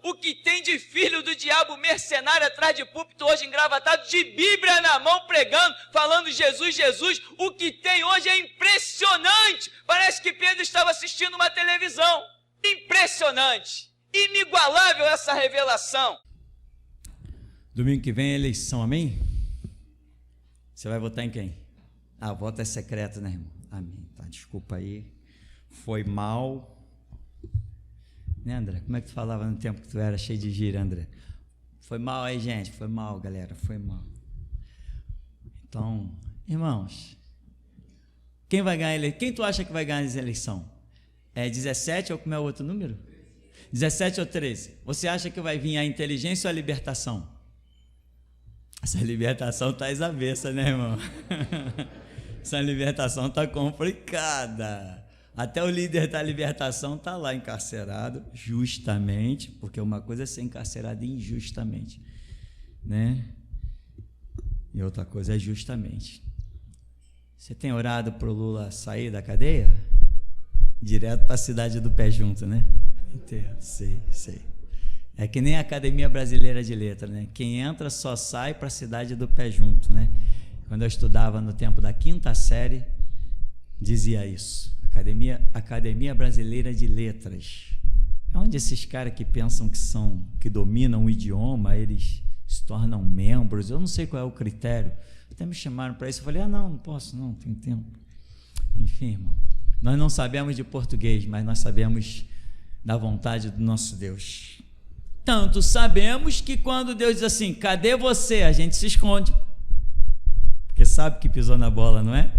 O que tem de filho do diabo mercenário atrás de púlpito hoje engravatado, de Bíblia na mão pregando, falando Jesus, Jesus. O que tem hoje é impressionante. Parece que Pedro estava assistindo uma televisão. Impressionante. Inigualável essa revelação. Domingo que vem é eleição, amém? Você vai votar em quem? O voto é secreto, né, irmão? Amém. Tá, desculpa aí. Foi mal. Né, André? Como é que tu falava no tempo que tu era cheio de gíria, André? Foi mal aí, gente. Foi mal, galera. Foi mal. Então, irmãos, quem vai ganhar? Quem tu acha que vai ganhar essa eleição? É 17 ou como é o outro número? 17 ou 13? Você acha que vai vir a inteligência ou a libertação? Essa libertação tá às avessas, né, irmão? Essa libertação tá complicada. Até o líder da libertação tá lá encarcerado, justamente, porque uma coisa é ser encarcerado injustamente, né? E outra coisa é justamente. Você tem orado pro Lula sair da cadeia? Direto para a cidade do pé junto, né? Entendo, sei. É que nem a Academia Brasileira de Letras, né? Quem entra só sai para a cidade do pé junto, né? Quando eu estudava no tempo da 5ª série, dizia isso. Academia Brasileira de Letras. É onde esses caras que pensam que dominam o idioma, eles se tornam membros. Eu não sei qual é o critério. Até me chamaram para isso. Eu falei, não posso, não tenho tempo. Enfim, irmão. Nós não sabemos de português, mas nós sabemos da vontade do nosso Deus. Tanto sabemos que quando Deus diz assim, cadê você? A gente se esconde. Porque sabe que pisou na bola, não é?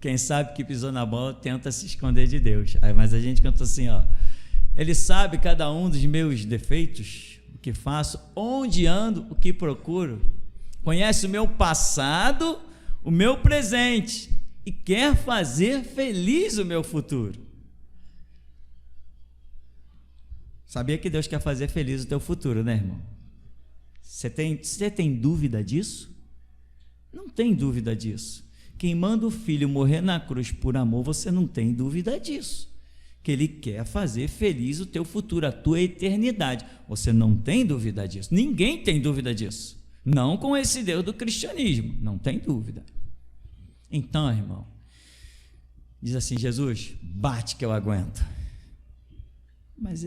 Quem sabe que pisou na bola tenta se esconder de Deus. Mas a gente canta assim, ó. Ele sabe cada um dos meus defeitos, o que faço, onde ando, o que procuro. Conhece o meu passado, o meu presente e quer fazer feliz o meu futuro. Sabia que Deus quer fazer feliz o teu futuro, né, irmão? Você tem dúvida disso? Não tem dúvida disso. Quem manda o filho morrer na cruz por amor, você não tem dúvida disso. Que ele quer fazer feliz o teu futuro, a tua eternidade. Você não tem dúvida disso. Ninguém tem dúvida disso. Não com esse Deus do cristianismo. Não tem dúvida. Então, irmão, diz assim, Jesus, bate que eu aguento. Mas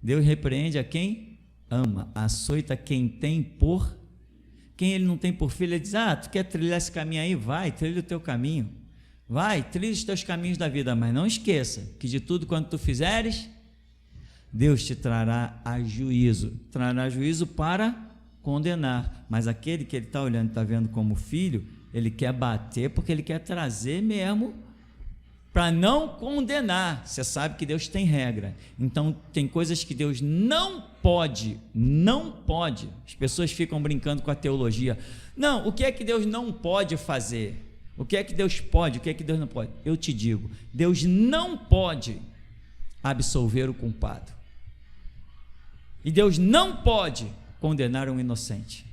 Deus repreende a quem ama, açoita quem tem por... Quem ele não tem por filho, ele diz, tu quer trilhar esse caminho aí? Vai, trilha o teu caminho. Vai, trilha os teus caminhos da vida, mas não esqueça que de tudo quanto tu fizeres, Deus te trará a juízo. Trará juízo para condenar. Mas aquele que ele está olhando, está vendo como filho, ele quer bater porque ele quer trazer mesmo para não condenar. Você sabe que Deus tem regra. Então, tem coisas que Deus não pode. As pessoas ficam brincando com a teologia. Não, o que é que Deus não pode fazer? O que é que Deus pode? O que é que Deus não pode? Eu te digo, Deus não pode absolver o culpado. E Deus não pode condenar um inocente.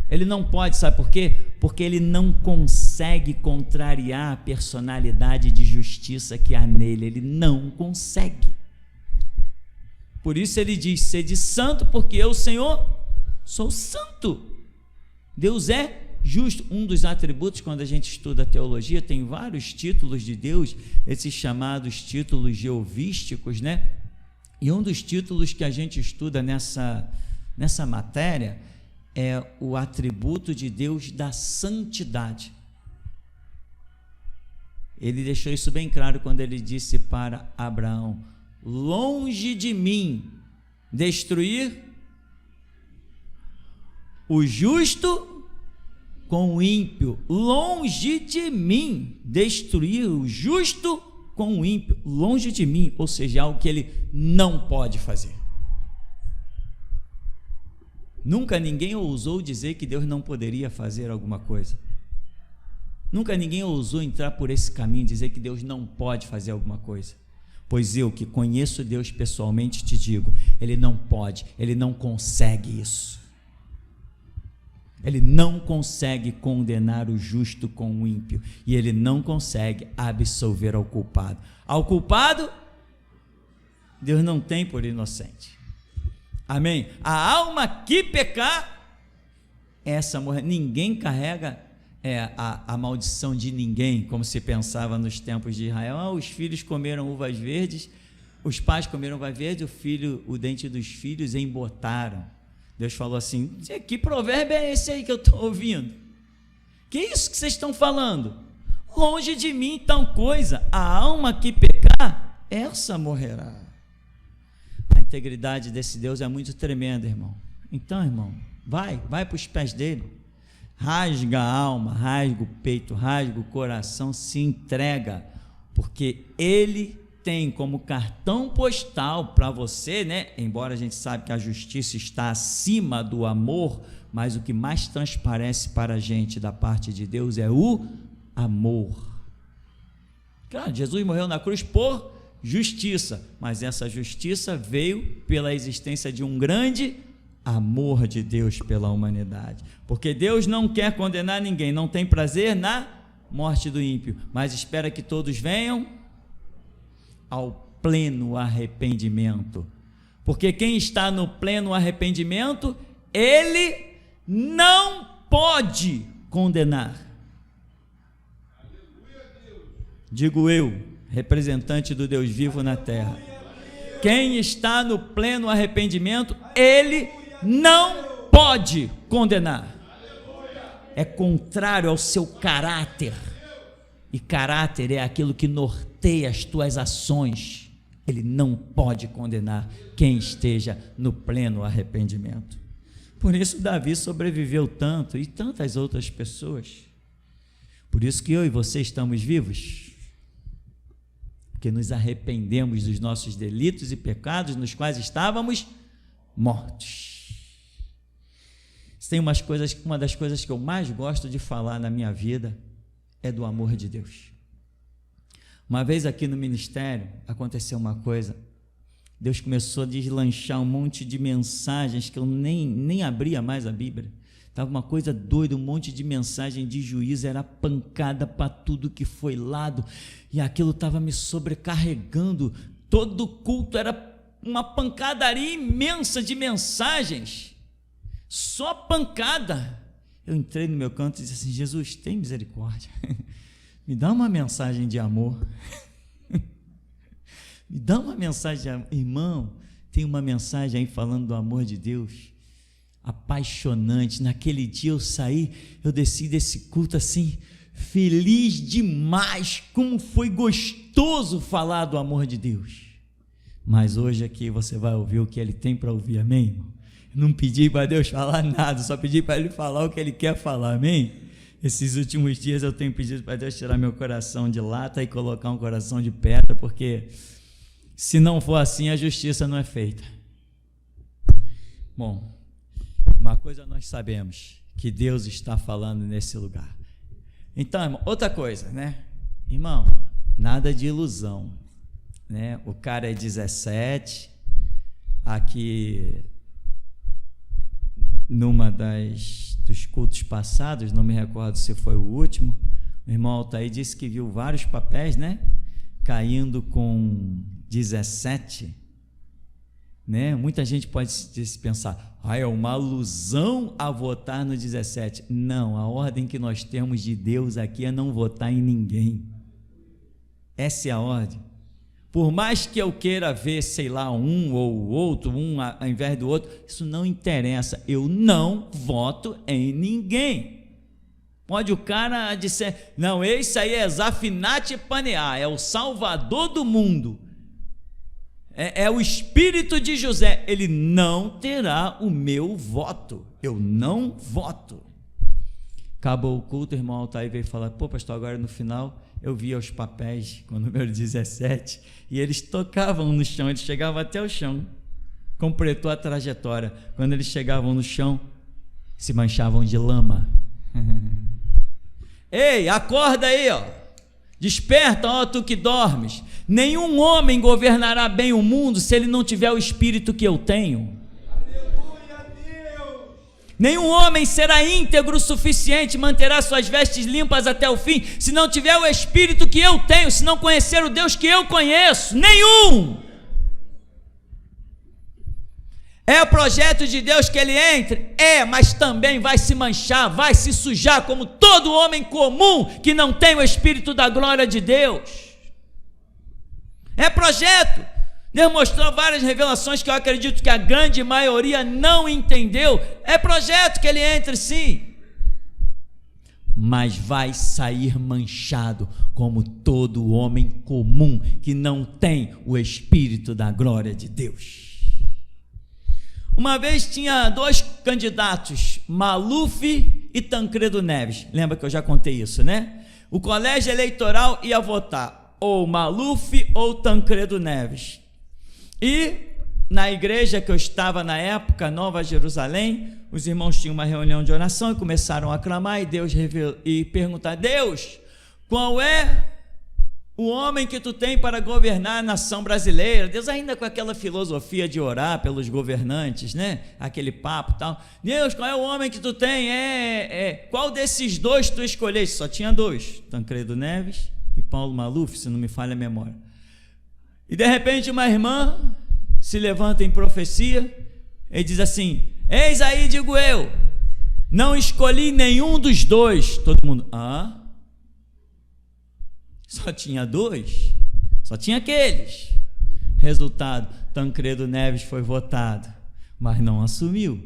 Ele não pode, sabe por quê? Porque ele não consegue contrariar a personalidade de justiça que há nele. Ele não consegue. Por isso ele diz, sede santo, porque eu, Senhor, sou santo. Deus é justo. Um dos atributos, quando a gente estuda teologia, tem vários títulos de Deus, esses chamados títulos jeovísticos, né? E um dos títulos que a gente estuda nessa matéria é o atributo de Deus da santidade. Ele deixou isso bem claro quando ele disse para Abraão, longe de mim destruir o justo com o ímpio, longe de mim destruir o justo com o ímpio, longe de mim, ou seja, algo que ele não pode fazer. Nunca ninguém ousou dizer que Deus não poderia fazer alguma coisa. Nunca ninguém ousou entrar por esse caminho e dizer que Deus não pode fazer alguma coisa. Pois eu, que conheço Deus pessoalmente, te digo, Ele não pode, Ele não consegue isso. Ele não consegue condenar o justo com o ímpio, e Ele não consegue absolver ao culpado. Ao culpado, Deus não tem por inocente. Amém? A alma que pecar, essa morre. Ninguém carrega a maldição de ninguém, como se pensava nos tempos de Israel. Os filhos comeram uvas verdes, os pais comeram uvas verdes, o dente dos filhos embotaram. Deus falou assim: que provérbio é esse aí que eu estou ouvindo? Que isso que vocês estão falando? Longe de mim tal coisa. A alma que pecar, essa morrerá. A integridade desse Deus é muito tremenda, irmão. Então, irmão, vai para os pés dele, rasga a alma, rasga o peito, rasga o coração, se entrega, porque ele tem como cartão postal para você, né? Embora a gente saiba que a justiça está acima do amor, mas o que mais transparece para a gente da parte de Deus é o amor. Claro, Jesus morreu na cruz por justiça, mas essa justiça veio pela existência de um grande amor de Deus pela humanidade, porque Deus não quer condenar ninguém, não tem prazer na morte do ímpio, mas espera que todos venham ao pleno arrependimento, porque quem está no pleno arrependimento, ele não pode condenar. Digo eu, representante do Deus vivo na terra, quem está no pleno arrependimento, ele não pode condenar. É contrário ao seu caráter, e caráter é aquilo que norteia as tuas ações. Ele não pode condenar quem esteja no pleno arrependimento. Por isso Davi sobreviveu tanto, e tantas outras pessoas. Por isso que eu e você estamos vivos, porque nos arrependemos dos nossos delitos e pecados nos quais estávamos mortos. Tem uma das coisas que eu mais gosto de falar na minha vida é do amor de Deus. Uma vez aqui no ministério aconteceu uma coisa, Deus começou a deslanchar um monte de mensagens que eu nem abria mais a Bíblia. Estava uma coisa doida, um monte de mensagem de juízo, era pancada para tudo que foi lado, e aquilo estava me sobrecarregando. Todo culto era uma pancadaria imensa de mensagens, só pancada. Eu entrei no meu canto e disse assim: Jesus, tem misericórdia, me dá uma mensagem de amor, me dá uma mensagem de amor. Irmão, tem uma mensagem aí falando do amor de Deus, apaixonante. Naquele dia eu saí, eu desci desse culto assim, feliz demais, como foi gostoso falar do amor de Deus. Mas hoje aqui você vai ouvir o que ele tem para ouvir, amém, irmão? Não pedi para Deus falar nada, só pedi para ele falar o que ele quer falar, amém? Esses últimos dias eu tenho pedido para Deus tirar meu coração de lata e colocar um coração de pedra, porque se não for assim, a justiça não é feita. Bom, uma coisa nós sabemos, que Deus está falando nesse lugar. Então, irmão, outra coisa, né? Irmão, nada de ilusão, né? O cara é 17, aqui numa dos cultos passados, não me recordo se foi o último, o irmão Altair disse que viu vários papéis, né? Caindo com 17, né? Muita gente pode se pensar, é uma alusão a votar no 17. Não, a ordem que nós temos de Deus aqui é não votar em ninguém. Essa é a ordem. Por mais que eu queira ver, sei lá, um ou outro, um ao invés do outro, isso não interessa. Eu não voto em ninguém. Pode o cara dizer, não, esse aí é Zafinat Paneá, é o Salvador do mundo, é o Espírito de José. Ele não terá o meu voto. Eu não voto. Acabou o culto, o irmão Altair veio falar: pô, pastor, agora no final eu via os papéis com o número 17 e eles tocavam no chão, eles chegavam até o chão. Completou a trajetória. Quando eles chegavam no chão, se manchavam de lama. Ei, acorda aí, ó. Desperta, ó tu que dormes. Nenhum homem governará bem o mundo se ele não tiver o espírito que eu tenho. Nenhum homem será íntegro o suficiente, manterá suas vestes limpas até o fim, se não tiver o Espírito que eu tenho, se não conhecer o Deus que eu conheço. Nenhum! É o projeto de Deus que ele entre? É, mas também vai se manchar, vai se sujar como todo homem comum que não tem o Espírito da glória de Deus. É projeto. Deus mostrou várias revelações que eu acredito que a grande maioria não entendeu. É projeto que ele entre, sim. Mas vai sair manchado como todo homem comum que não tem o Espírito da glória de Deus. Uma vez tinha 2 candidatos, Maluf e Tancredo Neves. Lembra que eu já contei isso, né? O colégio eleitoral ia votar ou Maluf ou Tancredo Neves. E na igreja que eu estava na época, Nova Jerusalém, os irmãos tinham uma reunião de oração e começaram a clamar e perguntar: Deus, qual é o homem que tu tem para governar a nação brasileira? Deus ainda com aquela filosofia de orar pelos governantes, né? Aquele papo e tal. Deus, qual é o homem que tu tem? Qual desses 2 tu escolheste? Só tinha 2, Tancredo Neves e Paulo Maluf, se não me falha a memória. E de repente uma irmã se levanta em profecia e diz assim: eis aí, digo eu, não escolhi nenhum dos 2. Todo mundo, só tinha 2, só tinha aqueles. Resultado, Tancredo Neves foi votado, mas não assumiu,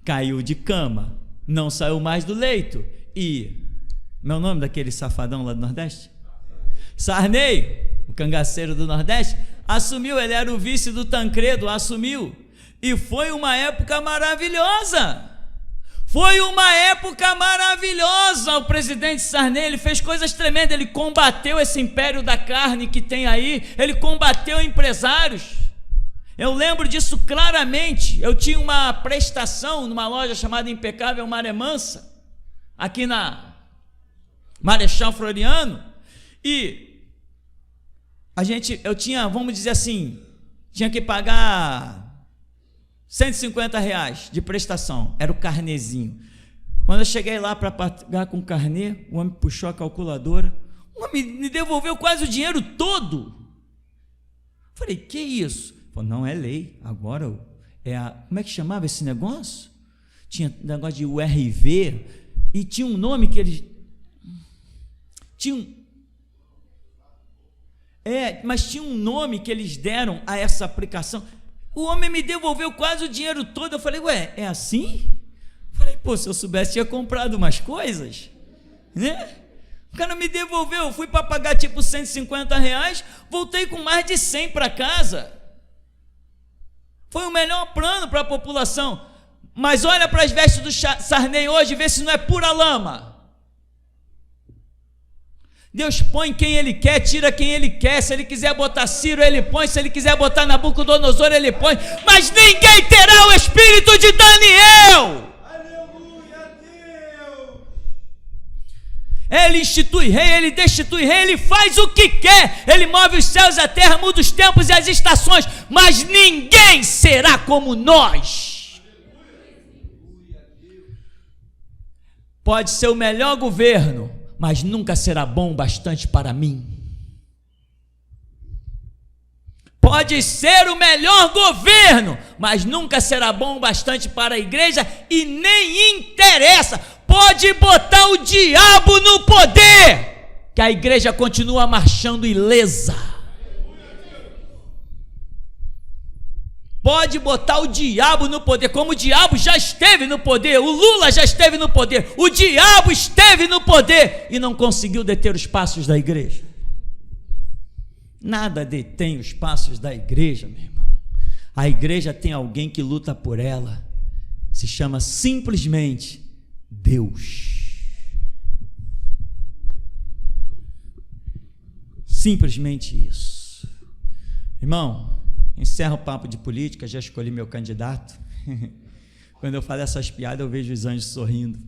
caiu de cama, não saiu mais do leito. E, meu nome daquele safadão lá do Nordeste? Sarney, o cangaceiro do Nordeste, assumiu. Ele era o vice do Tancredo, assumiu. E foi uma época maravilhosa. Foi uma época maravilhosa. O presidente Sarney, ele fez coisas tremendas. Ele combateu esse império da carne que tem aí. Ele combateu empresários. Eu lembro disso claramente. Eu tinha uma prestação numa loja chamada Impecável Maré Mansa, aqui na Marechal Floriano. E eu tinha, vamos dizer assim, tinha que pagar R$150 de prestação, era o carnezinho. Quando eu cheguei lá para pagar com o carnê, o homem puxou a calculadora, o homem me devolveu quase o dinheiro todo. Falei, que isso? Falei, não, é lei, agora como é que chamava esse negócio? Tinha negócio de URV, e tinha um nome que eles tinham. Mas tinha um nome que eles deram a essa aplicação. O homem me devolveu quase o dinheiro todo. Eu falei, ué, é assim? Falei, pô, se eu soubesse, tinha comprado umas coisas, né? O cara me devolveu, eu fui para pagar tipo R$150, voltei com mais de 100 para casa. Foi o melhor plano para a população. Mas olha para as vestes do Sarney hoje e vê se não é pura lama. Deus põe quem Ele quer, tira quem Ele quer. Se Ele quiser botar Ciro, Ele põe. Se Ele quiser botar Nabucodonosor, Ele põe. Mas ninguém terá o espírito de Daniel. Aleluia, Deus. Ele institui rei, Ele destitui rei, Ele faz o que quer. Ele move os céus e a terra, muda os tempos e as estações. Mas ninguém será como nós. Pode ser o melhor governo, mas nunca será bom bastante para mim. Pode ser o melhor governo, mas nunca será bom bastante para a igreja e nem interessa. Pode botar o diabo no poder, que a igreja continua marchando ilesa. Pode botar o diabo no poder, como o diabo já esteve no poder, o Lula já esteve no poder, o diabo esteve no poder e não conseguiu deter os passos da igreja. Nada detém os passos da igreja, meu irmão. A igreja tem alguém que luta por ela, se chama simplesmente Deus. Simplesmente isso. Irmão, encerro o papo de política, já escolhi meu candidato. Quando eu falo essas piadas, eu vejo os anjos sorrindo.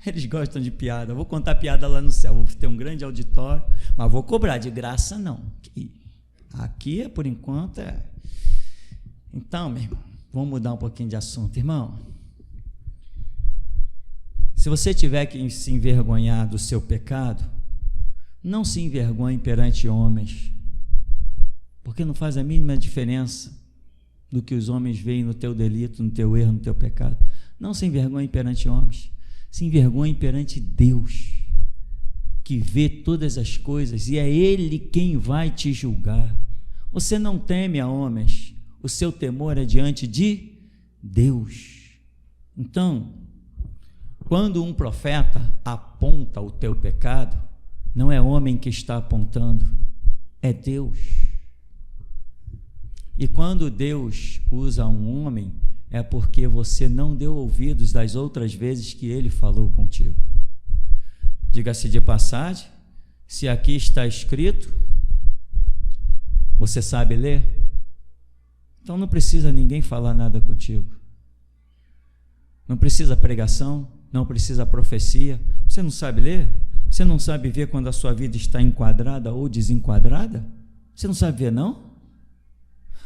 Eles gostam de piada. Eu vou contar piada lá no céu, vou ter um grande auditório, mas vou cobrar de graça não. Aqui, por enquanto, Então, meu irmão, vamos mudar um pouquinho de assunto, irmão. Se você tiver que se envergonhar do seu pecado, não se envergonhe perante homens, porque não faz a mínima diferença. do que os homens veem no teu delito, no teu erro, no teu pecado. Não se envergonhe perante homens, se envergonhe perante Deus, que vê todas as coisas e é Ele quem vai te julgar. Você não teme a homens, o seu temor é diante de Deus. Então, quando um profeta aponta o teu pecado, não é homem que está apontando, é Deus. E quando Deus usa um homem, é porque você não deu ouvidos das outras vezes que ele falou contigo. Diga-se de passagem, se aqui está escrito, você sabe ler? Então não precisa ninguém falar nada contigo. Não precisa pregação, não precisa profecia. Você não sabe ler? Você não sabe ver quando a sua vida está enquadrada ou desenquadrada? Você não sabe ver, não?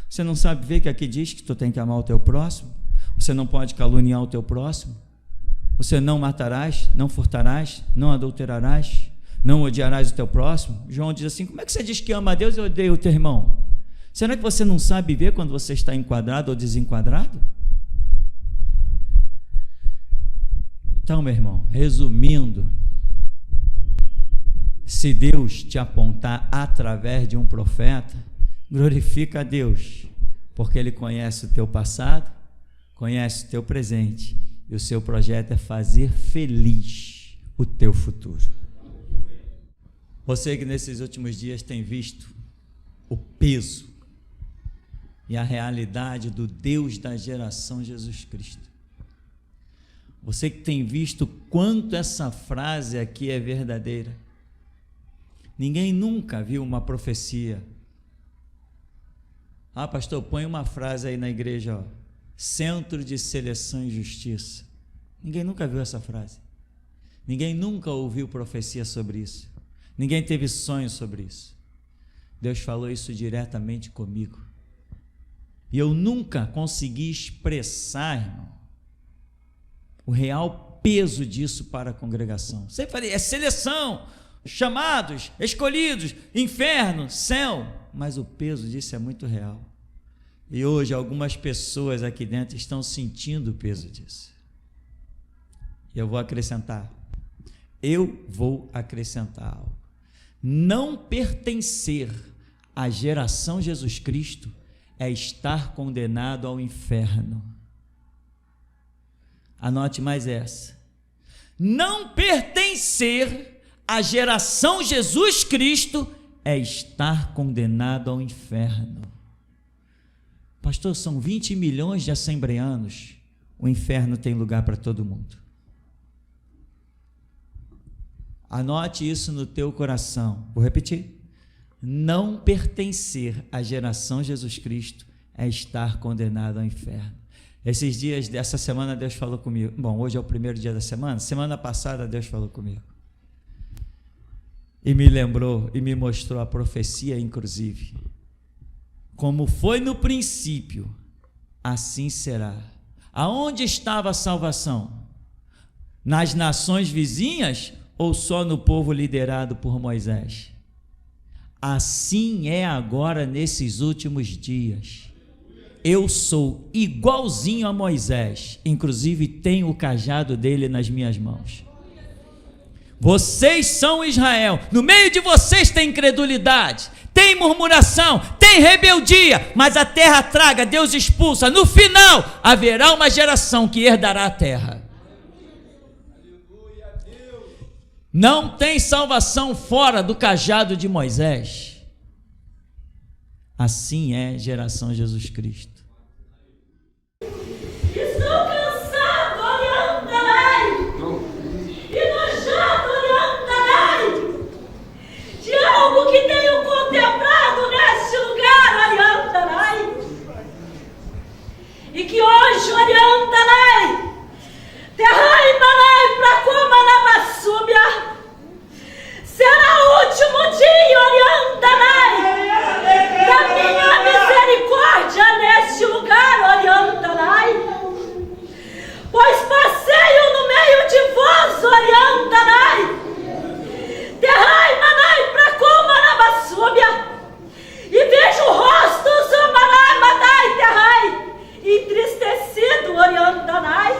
Você não sabe ver que aqui diz que tu tem que amar o teu próximo? Você não pode caluniar o teu próximo? Você não matarás, não furtarás, não adulterarás, não odiarás o teu próximo? João diz assim, como é que você diz que ama a Deus e odeia o teu irmão? Será que você não sabe ver quando você está enquadrado ou desenquadrado? Então, meu irmão, resumindo, se Deus te apontar através de um profeta, glorifica a Deus, porque Ele conhece o teu passado, conhece o teu presente, e o seu projeto é fazer feliz o teu futuro. Você que nesses últimos dias tem visto o peso e a realidade do Deus da geração Jesus Cristo. Você que tem visto quanto essa frase aqui é verdadeira. Ninguém nunca viu uma profecia. Ah, pastor, põe uma frase aí na igreja, ó. Centro de Seleção e Justiça. Ninguém nunca viu essa frase. Ninguém nunca ouviu profecia sobre isso. Ninguém teve sonho sobre isso. Deus falou isso diretamente comigo. E eu nunca consegui expressar, irmão, o real peso disso para a congregação. Sempre falei, é seleção, chamados, escolhidos, inferno, céu. Mas o peso disso é muito real. E hoje algumas pessoas aqui dentro estão sentindo o peso disso. E eu vou acrescentar algo. Não pertencer à geração Jesus Cristo é estar condenado ao inferno. Anote mais essa. Não pertencer à geração Jesus Cristo é estar condenado ao inferno. Pastor, são 20 milhões de assembleanos. O inferno tem lugar para todo mundo. Anote isso no teu coração. Vou repetir. Não pertencer à geração Jesus Cristo é estar condenado ao inferno. Esses dias dessa semana Deus falou comigo. Bom, hoje é o primeiro dia da semana. Semana passada Deus falou comigo. E me lembrou e me mostrou a profecia, inclusive. Como foi no princípio, assim será. Aonde estava a salvação? Nas nações vizinhas ou só no povo liderado por Moisés? Assim é agora nesses últimos dias. Eu sou igualzinho a Moisés, inclusive tenho o cajado dele nas minhas mãos. Vocês são Israel, no meio de vocês tem incredulidade, tem murmuração, tem rebeldia, mas a terra traga, Deus expulsa. No final haverá uma geração que herdará a terra. Não tem salvação fora do cajado de Moisés. Assim é geração Jesus Cristo. Estou cansado, orientarei, enojado, orientarei, de algo que tenho contemplado neste lugar, orientarei, e que hoje orientarei, terrai-manai pra Comanabasúbia, será o último dia, orientarei, da minha misericórdia neste lugar, orientarei, pois passeio no meio de vós, orientarei, terrai-manai pra Comanabasúbia, e vejo rostos, omanai, madai, terrai, entristecido, Oriandanai.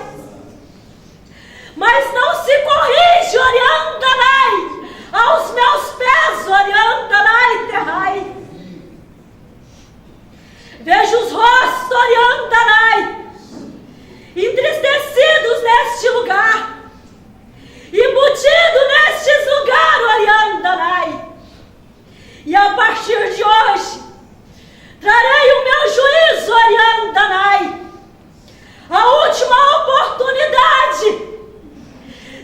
Mas não se corrige, Oriandanai, aos meus pés, Oriandanai, terrai. Vejo os rostos, Oriandanai, entristecidos neste lugar, embutido nestes lugares, Oriandanai. E a partir de hoje, trarei o meu juízo, Oriandanai. A última oportunidade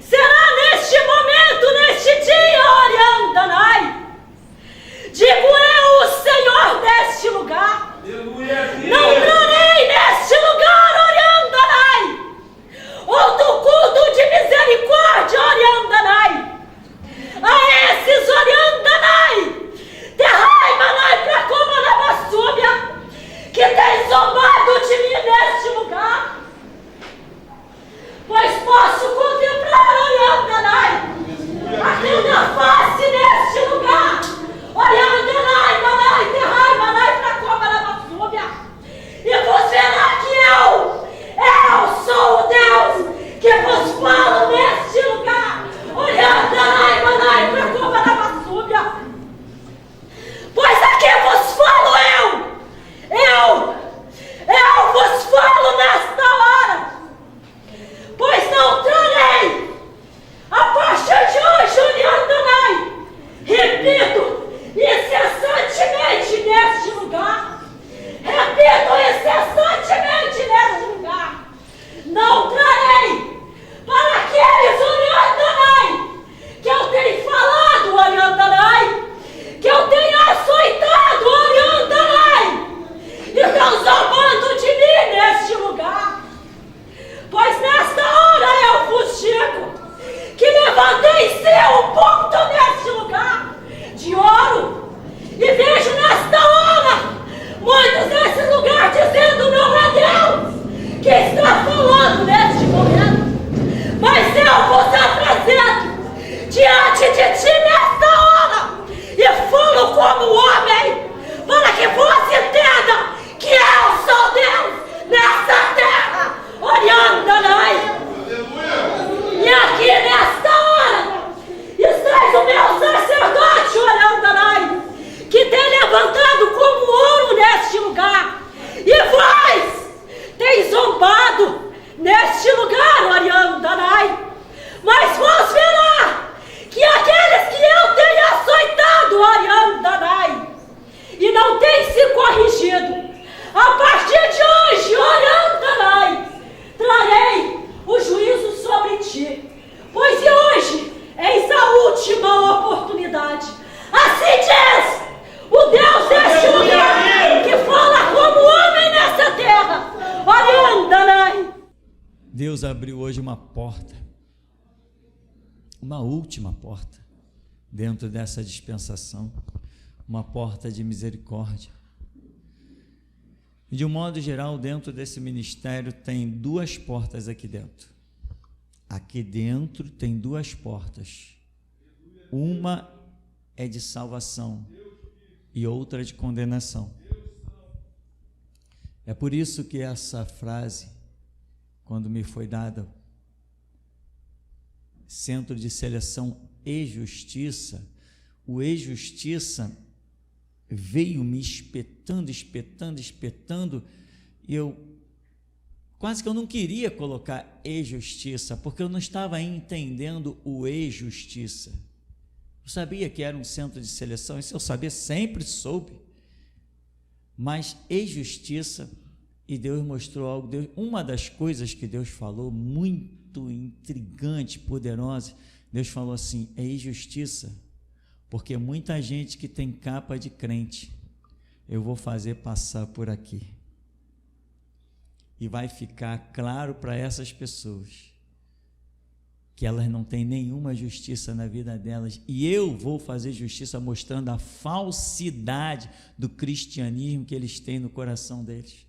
será neste momento, neste dia, Oriandanai. Digo eu, o Senhor deste lugar. Não trarei neste lugar, Oriandanai, outro culto de misericórdia, Oriandanai. A esses, Oriandanai, terrai, manai, pra como na bassúbia, que tem zombado de mim neste lugar. Pois posso contemplar, Oriandanai, a tenda face neste lugar. Oriandanai, manai, terrai, manai, pra como na bassúbia, e vos verá que eu sou o Deus que vos falo neste lugar. Oriandanai, manai, pra como na bassúbia. Pois aqui vos falo eu vos falo nesta hora, pois não trarei, a partir de hoje, Oriandanai, repito, incessantemente neste lugar, não trarei para aqueles, Oriandanai, que eu tenho falado, Oriandanai, que eu tenho açoitado, Oriandanai, e estão zombando de mim neste lugar. Pois nesta hora eu vos digo que levantei-se um ponto neste lugar de ouro, e vejo nesta hora muitos nesse lugar dizendo: não é Deus que está falando neste momento, mas eu vos apresento diante de ti nesta hora, e falo como homem, para que você entenda que eu sou Deus nessa terra, Oriandanai. E aqui nesta hora estás o meu sacerdote, Oriandanai, que tem levantado como ouro neste lugar, e vós tem zombado neste lugar, Oriandanai. Mas vós verá que aqueles que eu tenho açoitado, Oriandanai, e não tem se corrigido, a partir de hoje, Oriandanai, trarei o juízo sobre ti. Pois e hoje eis a última oportunidade. Assim diz o Deus deste lugar, que fala como homem nessa terra, Oriandanai. Deus abriu hoje uma porta, uma última porta, dentro dessa dispensação, uma porta de misericórdia. De um modo geral, dentro desse ministério tem duas portas aqui dentro. Aqui dentro tem duas portas. Uma é de salvação e outra de condenação. É por isso que essa frase, quando me foi dada, Centro de Seleção e Justiça, o e-justiça veio me espetando, e eu quase que eu não queria colocar e-justiça, porque eu não estava entendendo o e-justiça. Eu sabia que era um centro de seleção, isso eu sabia, sempre soube, mas e-justiça, e Deus mostrou algo, uma das coisas que Deus falou, muito intrigante, poderosa, Deus falou assim: é e-justiça, porque muita gente que tem capa de crente, eu vou fazer passar por aqui. E vai ficar claro para essas pessoas que elas não têm nenhuma justiça na vida delas. E eu vou fazer justiça mostrando a falsidade do cristianismo que eles têm no coração deles.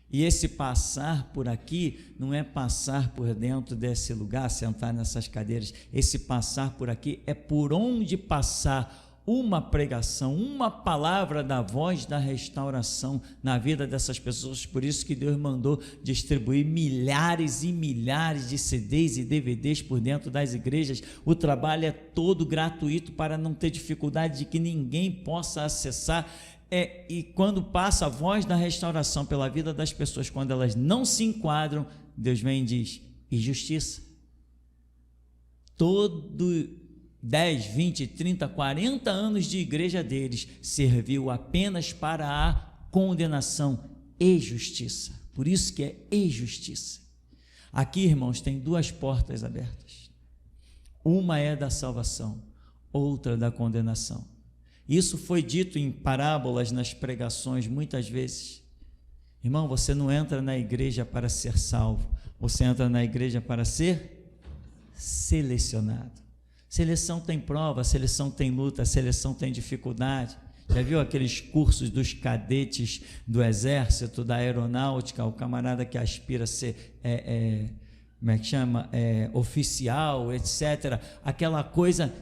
E esse passar por aqui não é passar por dentro desse lugar, sentar nessas cadeiras. Esse passar por aqui é por onde passar uma pregação, uma palavra da voz da restauração na vida dessas pessoas. Por isso que Deus mandou distribuir milhares e milhares de CDs e DVDs por dentro das igrejas. O trabalho é todo gratuito para não ter dificuldade de que ninguém possa acessar. E quando passa a voz da restauração pela vida das pessoas, quando elas não se enquadram, Deus vem e diz: e justiça. Todo 10, 20, 30, 40 anos de igreja deles serviu apenas para a condenação e justiça. Por isso que é e justiça. Aqui, irmãos, tem duas portas abertas. Uma é da salvação, outra da condenação. Isso foi dito em parábolas nas pregações muitas vezes. Irmão, você não entra na igreja para ser salvo, você entra na igreja para ser selecionado. Seleção tem prova, seleção tem luta, seleção tem dificuldade. Já viu aqueles cursos dos cadetes do exército, da aeronáutica, o camarada que aspira a ser, como é que chama? Oficial, etc. Aquela coisa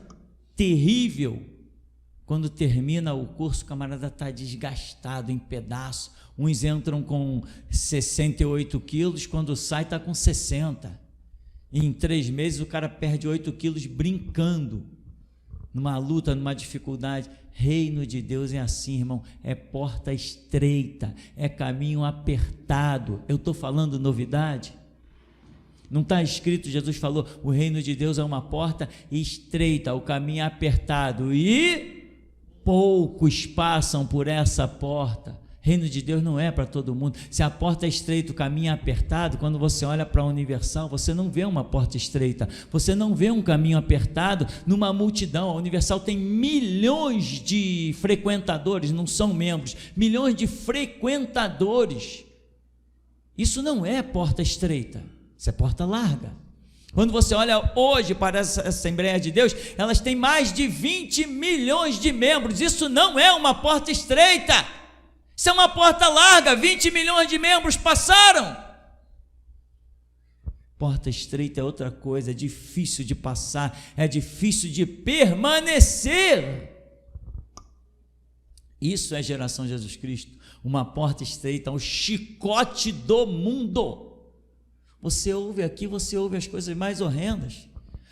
terrível. Quando termina o curso, o camarada está desgastado, em pedaço. Uns entram com 68 quilos, quando sai está com 60. E em 3 meses o cara perde 8 quilos brincando, numa luta, numa dificuldade. Reino de Deus é assim, irmão, é porta estreita, é caminho apertado. Eu estou falando novidade? Não está escrito, Jesus falou, o reino de Deus é uma porta estreita, o caminho apertado, e poucos passam por essa porta. Reino de Deus não é para todo mundo. Se a porta é estreita, o caminho é apertado, quando você olha para a Universal, você não vê uma porta estreita, você não vê um caminho apertado numa multidão. A Universal tem milhões de frequentadores, não são membros, milhões de frequentadores. Isso não é porta estreita, isso é porta larga. Quando você olha hoje para essa Assembleia de Deus, elas têm mais de 20 milhões de membros. Isso não é uma porta estreita, isso é uma porta larga. 20 milhões de membros passaram. Porta estreita é outra coisa, é difícil de passar, é difícil de permanecer. Isso é geração Jesus Cristo, uma porta estreita, um chicote do mundo. Você ouve aqui, você ouve as coisas mais horrendas,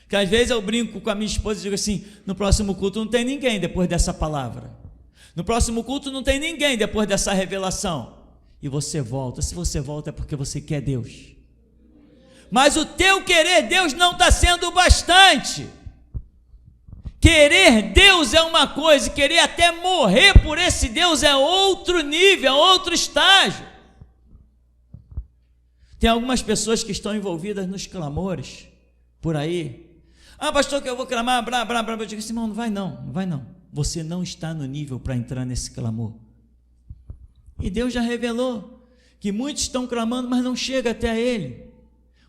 que às vezes eu brinco com a minha esposa e digo assim: no próximo culto não tem ninguém depois dessa palavra, no próximo culto não tem ninguém depois dessa revelação, e você volta. Se você volta é porque você quer Deus, mas o teu querer Deus não está sendo bastante. Querer Deus é uma coisa, querer até morrer por esse Deus é outro nível, é outro estágio. Tem algumas pessoas que estão envolvidas nos clamores por aí. Ah, pastor, que eu vou clamar, blá, blá, blá. Eu digo assim: irmão, não vai não. Você não está no nível para entrar nesse clamor. E Deus já revelou que muitos estão clamando, mas não chega até Ele.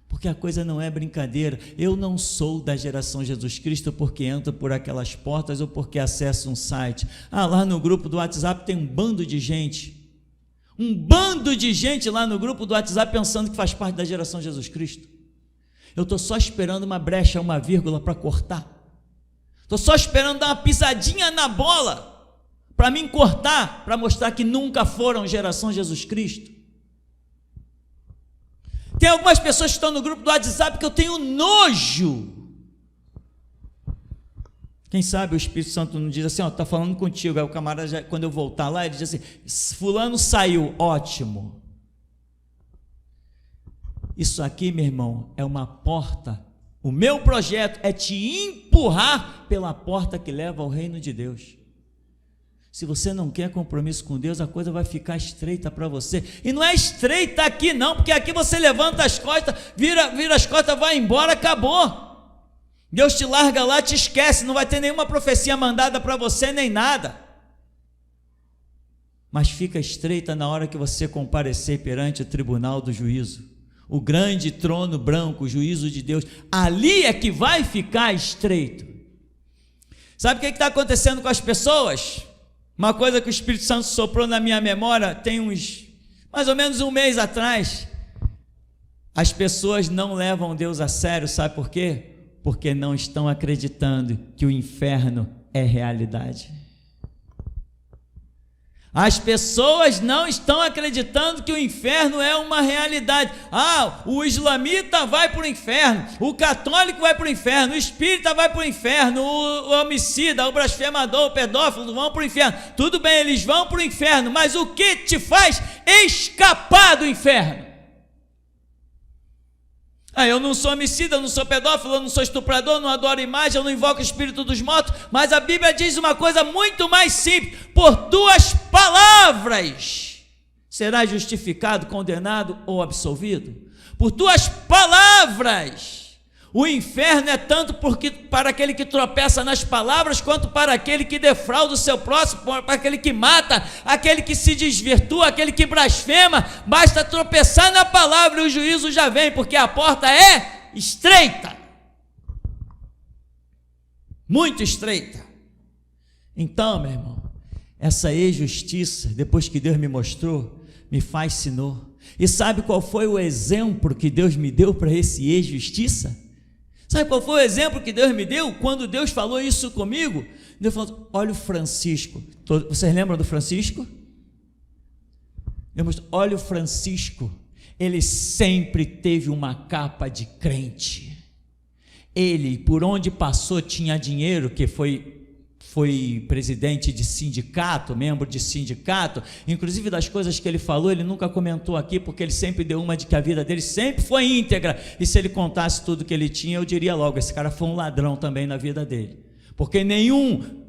Porque a coisa não é brincadeira. Eu não sou da geração Jesus Cristo porque entro por aquelas portas ou porque acesso um site. Ah, lá no grupo do WhatsApp tem um bando de gente lá no grupo do WhatsApp pensando que faz parte da geração Jesus Cristo. Eu estou só esperando uma brecha, uma vírgula para cortar. Estou só esperando dar uma pisadinha na bola para me cortar, para mostrar que nunca foram geração Jesus Cristo. Tem algumas pessoas que estão no grupo do WhatsApp que eu tenho nojo. Quem sabe o Espírito Santo não diz assim: ó, está falando contigo. Aí o camarada, quando eu voltar lá, ele diz assim: fulano saiu, ótimo. Isso aqui, meu irmão, é uma porta. O meu projeto é te empurrar pela porta que leva ao reino de Deus. Se você não quer compromisso com Deus, a coisa vai ficar estreita para você. E não é estreita aqui não, porque aqui você levanta as costas, vira as costas, vai embora, acabou. Deus te larga lá, te esquece, não vai ter nenhuma profecia mandada para você, nem nada. Mas fica estreita na hora que você comparecer perante o tribunal do juízo, o grande trono branco, o juízo de Deus. Ali é que vai ficar estreito. Sabe o que está acontecendo com as pessoas? Uma coisa que o Espírito Santo soprou na minha memória tem mais ou menos um mês atrás. As pessoas não levam Deus a sério, sabe por quê? Porque não estão acreditando que o inferno é realidade. As pessoas não estão acreditando que o inferno é uma realidade. O islamita vai para o inferno, o católico vai para o inferno, o espírita vai para o inferno, o homicida, o blasfemador, o pedófilo vão para o inferno. Tudo bem, eles vão para o inferno, mas o que te faz escapar do inferno? Eu não sou homicida, eu não sou pedófilo, eu não sou estuprador, não adoro imagem, eu não invoco o espírito dos mortos, mas a Bíblia diz uma coisa muito mais simples: por tuas palavras serás justificado, condenado ou absolvido. Por tuas palavras. O inferno é tanto para aquele que tropeça nas palavras, quanto para aquele que defrauda o seu próximo, para aquele que mata, aquele que se desvirtua, aquele que blasfema. Basta tropeçar na palavra e o juízo já vem, porque a porta é estreita, muito estreita. Então, meu irmão, essa injustiça, depois que Deus me mostrou, me fascinou. E sabe qual foi o exemplo que Deus me deu para esse injustiça? Sabe qual foi o exemplo que Deus me deu? Quando Deus falou isso comigo, Deus falou: olha o Francisco. Vocês lembram do Francisco? Olha o Francisco, ele sempre teve uma capa de crente. Ele, por onde passou, tinha dinheiro, que foi presidente de sindicato, membro de sindicato. Inclusive, das coisas que ele falou, ele nunca comentou aqui, porque ele sempre deu uma de que a vida dele sempre foi íntegra, e se ele contasse tudo que ele tinha, eu diria logo: esse cara foi um ladrão também na vida dele, porque nenhum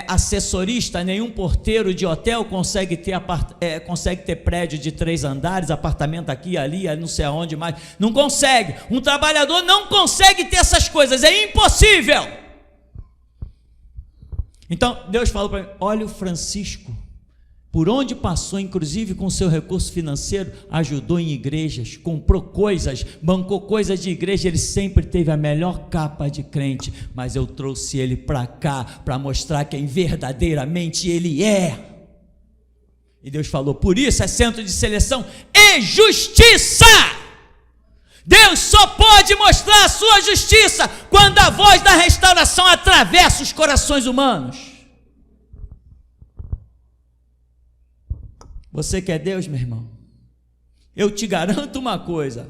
assessorista, nenhum porteiro de hotel consegue ter prédio de 3 andares, apartamento aqui, ali, não sei aonde mais, não consegue. Um trabalhador não consegue ter essas coisas, é impossível. Então Deus falou para mim: olha o Francisco, por onde passou, inclusive com seu recurso financeiro, ajudou em igrejas, comprou coisas, bancou coisas de igreja, ele sempre teve a melhor capa de crente, mas eu trouxe ele para cá, para mostrar quem verdadeiramente ele é. E Deus falou: por isso é centro de seleção e justiça. Deus só pode mostrar a sua justiça quando a voz da restauração atravessa os corações humanos. Você quer Deus, meu irmão? Eu te garanto uma coisa: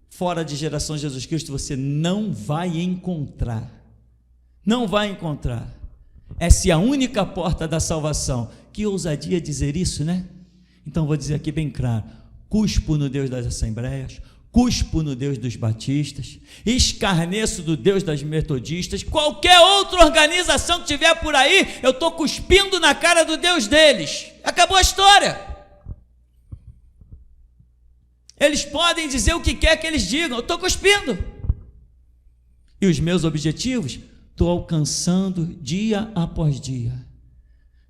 fora de Geração Jesus Cristo você não vai encontrar. Não vai encontrar. Essa é a única porta da salvação. Que ousadia dizer isso, né? Então vou dizer aqui bem claro: cuspo no Deus das Assembleias, cuspo no Deus dos batistas, escarneço do Deus das metodistas, qualquer outra organização que tiver por aí, eu estou cuspindo na cara do Deus deles. Acabou a história. Eles podem dizer o que quer que eles digam, eu estou cuspindo. E os meus objetivos, estou alcançando dia após dia.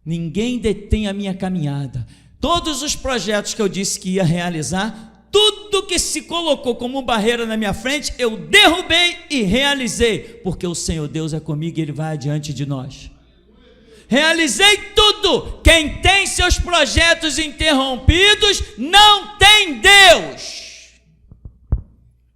Ninguém detém a minha caminhada. Todos os projetos que eu disse que ia realizar, tudo que se colocou como barreira na minha frente, eu derrubei e realizei, porque o Senhor Deus é comigo e Ele vai adiante de nós. Realizei tudo. Quem tem seus projetos interrompidos não tem Deus.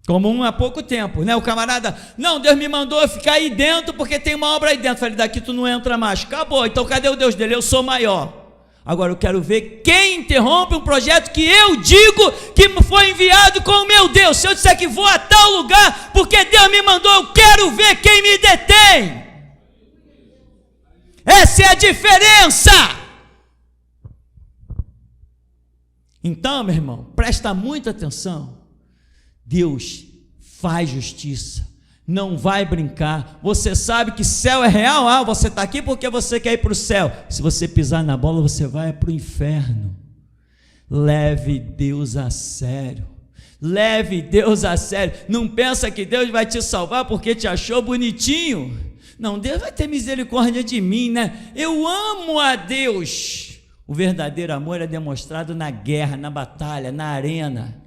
Como há pouco tempo, né? O camarada: não, Deus me mandou eu ficar aí dentro porque tem uma obra aí dentro. Falei: daqui tu não entra mais. Acabou. Então cadê o Deus dele? Eu sou maior. Agora eu quero ver quem interrompe um projeto que eu digo que foi enviado com o meu Deus. Se eu disser que vou a tal lugar porque Deus me mandou, eu quero ver quem me detém. Essa é a diferença. Então, meu irmão, presta muita atenção. Deus faz justiça, não vai brincar. Você sabe que céu é real? Você está aqui porque você quer ir para o céu. Se você pisar na bola, você vai para o inferno. Leve Deus a sério. Leve Deus a sério. Não pensa que Deus vai te salvar porque te achou bonitinho. Não, Deus vai ter misericórdia de mim, né? Eu amo a Deus. O verdadeiro amor é demonstrado na guerra, na batalha, na arena.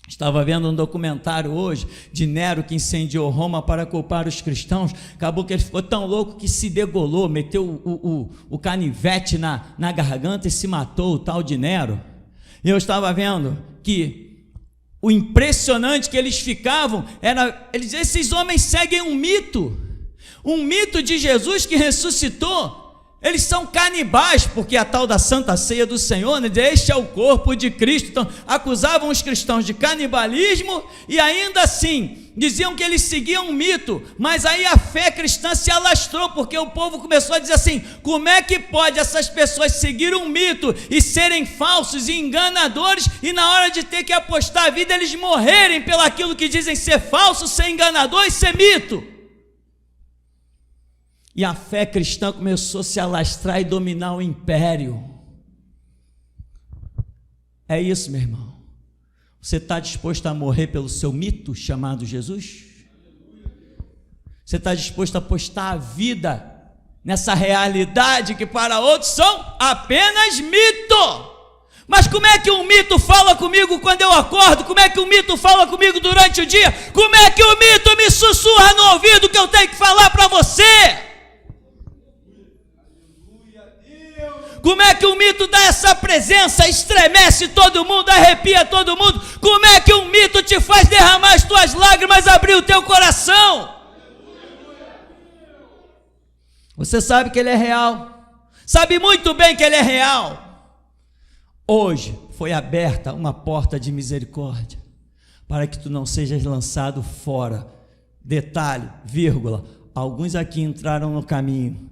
Estava vendo um documentário hoje de Nero, que incendiou Roma para culpar os cristãos. Acabou que ele ficou tão louco que se degolou, meteu o canivete na garganta e se matou, o tal de Nero. E eu estava vendo que o impressionante que eles ficavam era, eles diziam: esses homens seguem um mito. Um mito de Jesus que ressuscitou. Eles são canibais, porque a tal da Santa Ceia do Senhor, né, este é o corpo de Cristo. Então, acusavam os cristãos de canibalismo e ainda assim diziam que eles seguiam um mito, mas aí a fé cristã se alastrou, porque o povo começou a dizer assim: como é que pode essas pessoas seguir um mito e serem falsos e enganadores, e na hora de ter que apostar a vida, eles morrerem pelo aquilo que dizem ser falso, ser enganador e ser mito? E a fé cristã começou a se alastrar e dominar o império. É isso, meu irmão. Você está disposto a morrer pelo seu mito chamado Jesus? Você está disposto a apostar a vida nessa realidade que para outros são apenas mito? Mas como é que um mito fala comigo quando eu acordo? Como é que um mito fala comigo durante o dia? Como é que o mito me sussurra no ouvido que eu tenho que falar para você? Como é que um mito dá essa presença, estremece todo mundo, arrepia todo mundo? Como é que um mito te faz derramar as tuas lágrimas, abrir o teu coração? Você sabe que ele é real, sabe muito bem que ele é real. Hoje foi aberta uma porta de misericórdia, para que tu não sejas lançado fora. Detalhe, vírgula, alguns aqui entraram no caminho,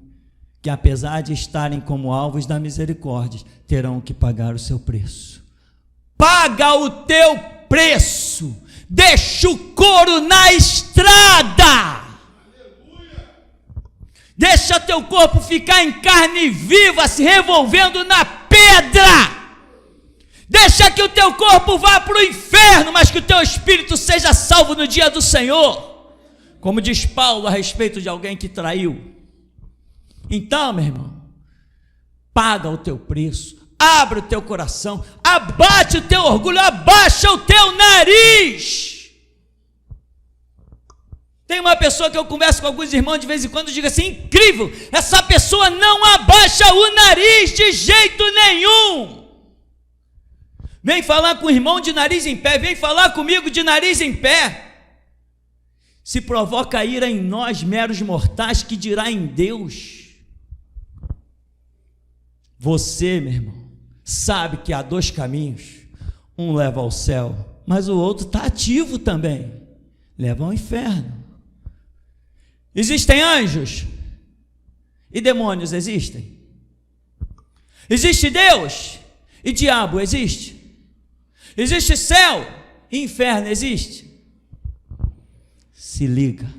que apesar de estarem como alvos da misericórdia, terão que pagar o seu preço. Paga o teu preço, deixa o couro na estrada, deixa teu corpo ficar em carne viva, se revolvendo na pedra, deixa que o teu corpo vá para o inferno, mas que o teu espírito seja salvo no dia do Senhor, como diz Paulo a respeito de alguém que traiu. Então, meu irmão, paga o teu preço, abre o teu coração, abate o teu orgulho, abaixa o teu nariz. Tem uma pessoa que eu converso com alguns irmãos de vez em quando e digo assim: incrível, essa pessoa não abaixa o nariz de jeito nenhum. Vem falar com o irmão de nariz em pé, vem falar comigo de nariz em pé. Se provoca ira em nós, meros mortais, que dirá em Deus? Você, meu irmão, sabe que há dois caminhos, um leva ao céu, mas o outro está ativo também, leva ao inferno. Existem anjos e demônios, existem. Existe Deus e diabo, existe. Existe céu e inferno, existe. Se liga,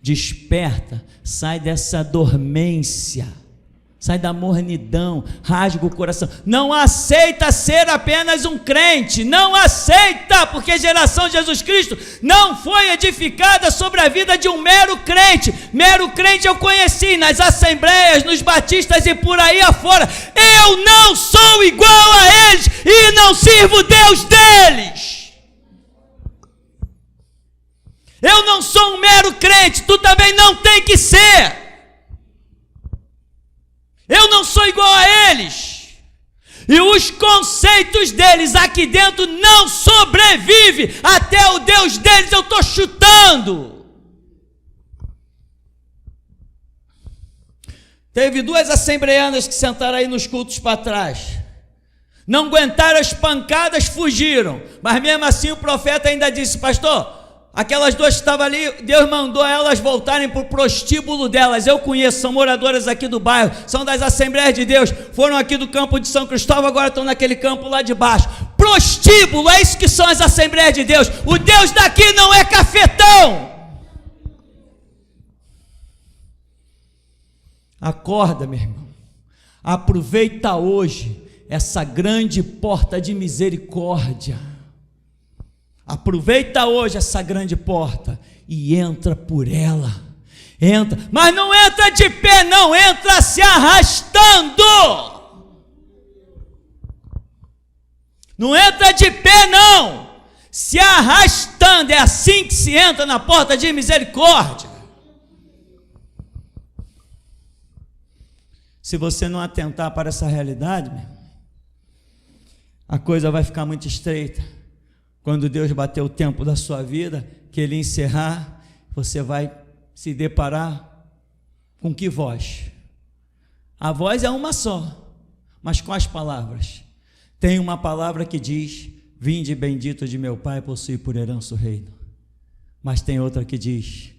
desperta, sai dessa dormência, sai da mornidão, rasga o coração, não aceita ser apenas um crente, não aceita, porque a geração de Jesus Cristo não foi edificada sobre a vida de um mero crente eu conheci nas assembleias, nos batistas e por aí afora. Eu não sou igual a eles e não sirvo Deus deles. Eu não sou um mero crente, tu também não tem que ser. Eu não sou igual a eles, e os conceitos deles aqui dentro não sobrevivem, até o Deus deles eu estou chutando. Teve duas assembleianas que sentaram aí nos cultos para trás, não aguentaram as pancadas, fugiram, mas mesmo assim o profeta ainda disse: pastor, aquelas duas que estavam ali, Deus mandou elas voltarem para o prostíbulo delas. Eu conheço, são moradoras aqui do bairro, são das Assembleias de Deus, foram aqui do campo de São Cristóvão, agora estão naquele campo lá de baixo. Prostíbulo, é isso que são as Assembleias de Deus. O Deus daqui não é cafetão. Acorda, meu irmão, aproveita hoje essa grande porta de misericórdia. Aproveita hoje essa grande porta e entra por ela. Entra, mas não entra de pé não, entra se arrastando. Não entra de pé não, se arrastando. É assim que se entra na porta de misericórdia. Se você não atentar para essa realidade, meu irmão, a coisa vai ficar muito estreita. Quando Deus bater o tempo da sua vida, que Ele encerrar, você vai se deparar Com que voz? A voz é uma só, mas quais palavras? Tem uma palavra que diz: vinde bendito de meu Pai, possui por herança o reino. Mas tem outra que diz: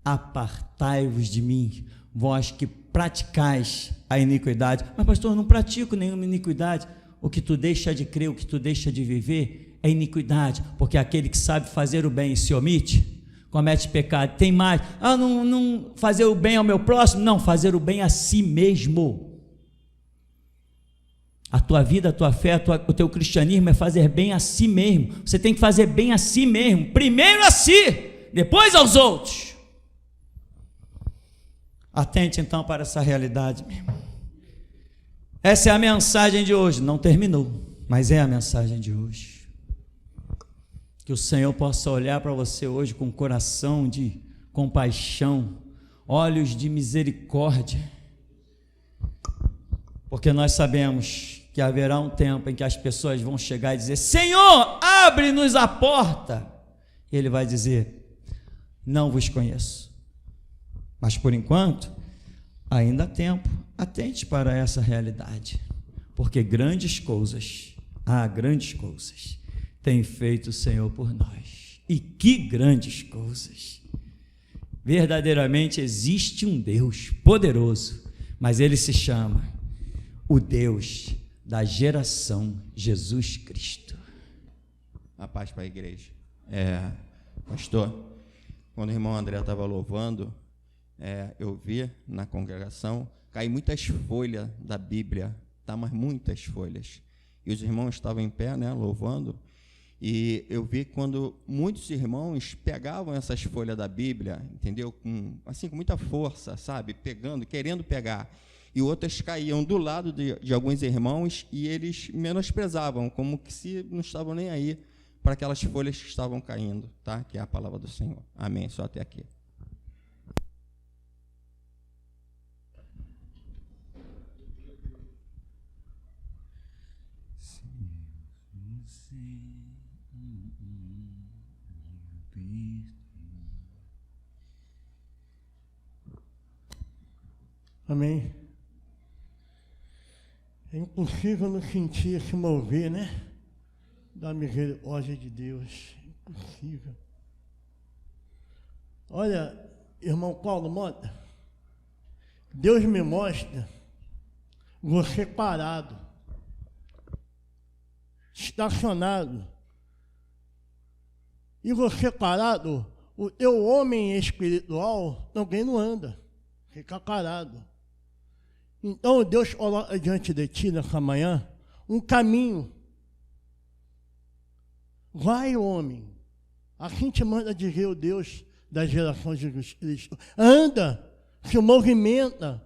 apartai-vos de mim, vós que praticais a iniquidade. Mas pastor, eu não pratico nenhuma iniquidade. O que tu deixa de crer, o que tu deixa de viver é iniquidade, porque aquele que sabe fazer o bem e se omite, comete pecado. Tem mais: não fazer o bem ao meu próximo, não, fazer o bem a si mesmo. A tua vida, a tua fé, o teu cristianismo é fazer bem a si mesmo. Você tem que fazer bem a si mesmo, primeiro a si, depois aos outros. Atente então para essa realidade, meu irmão. Essa é a mensagem de hoje. Não terminou, mas é a mensagem de hoje. Que o Senhor possa olhar para você hoje com um coração de compaixão, olhos de misericórdia, porque nós sabemos que haverá um tempo em que as pessoas vão chegar e dizer: Senhor, abre-nos a porta. E Ele vai dizer: não vos conheço. Mas por enquanto, ainda há tempo. Atente para essa realidade, porque grandes coisas tem feito o Senhor por nós. E que grandes coisas! Verdadeiramente existe um Deus poderoso, mas Ele se chama o Deus da geração Jesus Cristo. A paz para a igreja. Pastor, quando o irmão André estava louvando, eu vi na congregação cair muitas folhas da Bíblia, tá? Mas muitas folhas. E os irmãos estavam em pé, né, louvando, e eu vi quando muitos irmãos pegavam essas folhas da Bíblia, entendeu? Com muita força, sabe? Pegando, querendo pegar. E outras caíam do lado de alguns irmãos e eles menosprezavam, como que se não estavam nem aí para aquelas folhas que estavam caindo, tá? Que é a palavra do Senhor. Amém. Só até aqui. Amém. É impossível não sentir esse mover, né? Da misericórdia de Deus. É impossível. Olha, irmão Paulo Mota, Deus me mostra você parado, estacionado. E você parado, o teu homem espiritual também não anda, fica parado. Então Deus coloca diante de ti nessa manhã um caminho. Vai, homem, assim te manda dizer o Deus da geração de Jesus Cristo. Anda, se movimenta,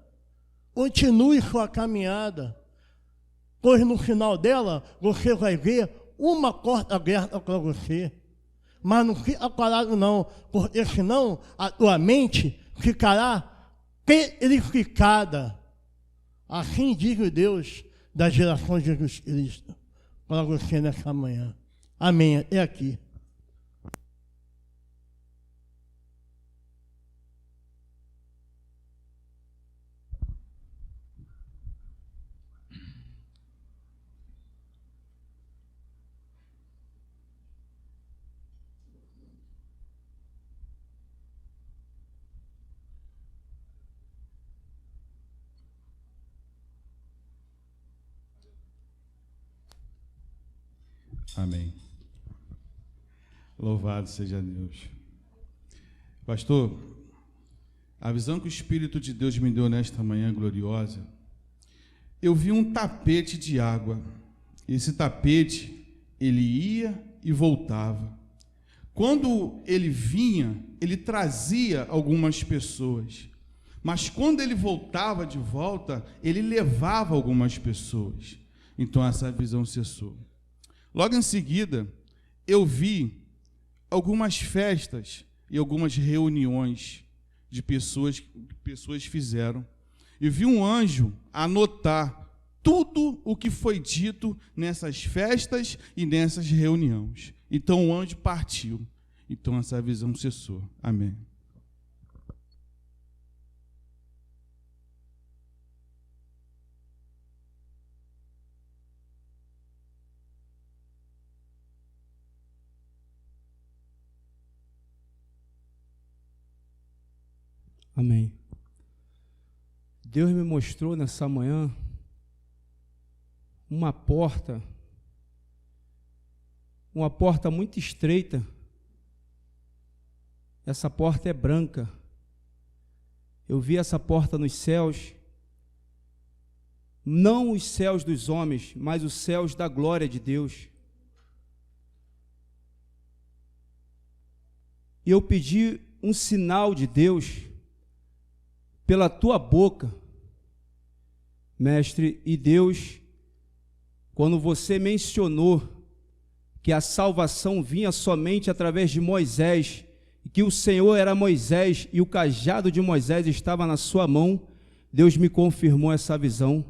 continue sua caminhada, pois no final dela você vai ver uma porta aberta para você. Mas não fica parado não, porque senão a tua mente ficará petrificada. Assim diz o Deus da geração de Jesus Cristo para você nessa manhã. Amém. Até aqui. Amém. Louvado seja Deus. Pastor, a visão que o Espírito de Deus me deu nesta manhã gloriosa, eu vi um tapete de água. Esse tapete, ele ia e voltava. Quando ele vinha, ele trazia algumas pessoas. Mas quando ele voltava de volta, ele levava algumas pessoas. Então essa visão cessou. Logo em seguida, eu vi algumas festas e algumas reuniões de pessoas que pessoas fizeram. E vi um anjo anotar tudo o que foi dito nessas festas e nessas reuniões. Então o anjo partiu. Então essa visão cessou. Amém. Amém. Deus me mostrou nessa manhã uma porta muito estreita. Essa porta é branca. Eu vi essa porta nos céus, não os céus dos homens, mas os céus da glória de Deus. E eu pedi um sinal de Deus pela tua boca, mestre, e Deus, quando você mencionou que a salvação vinha somente através de Moisés, e que o Senhor era Moisés e o cajado de Moisés estava na sua mão, Deus me confirmou essa visão.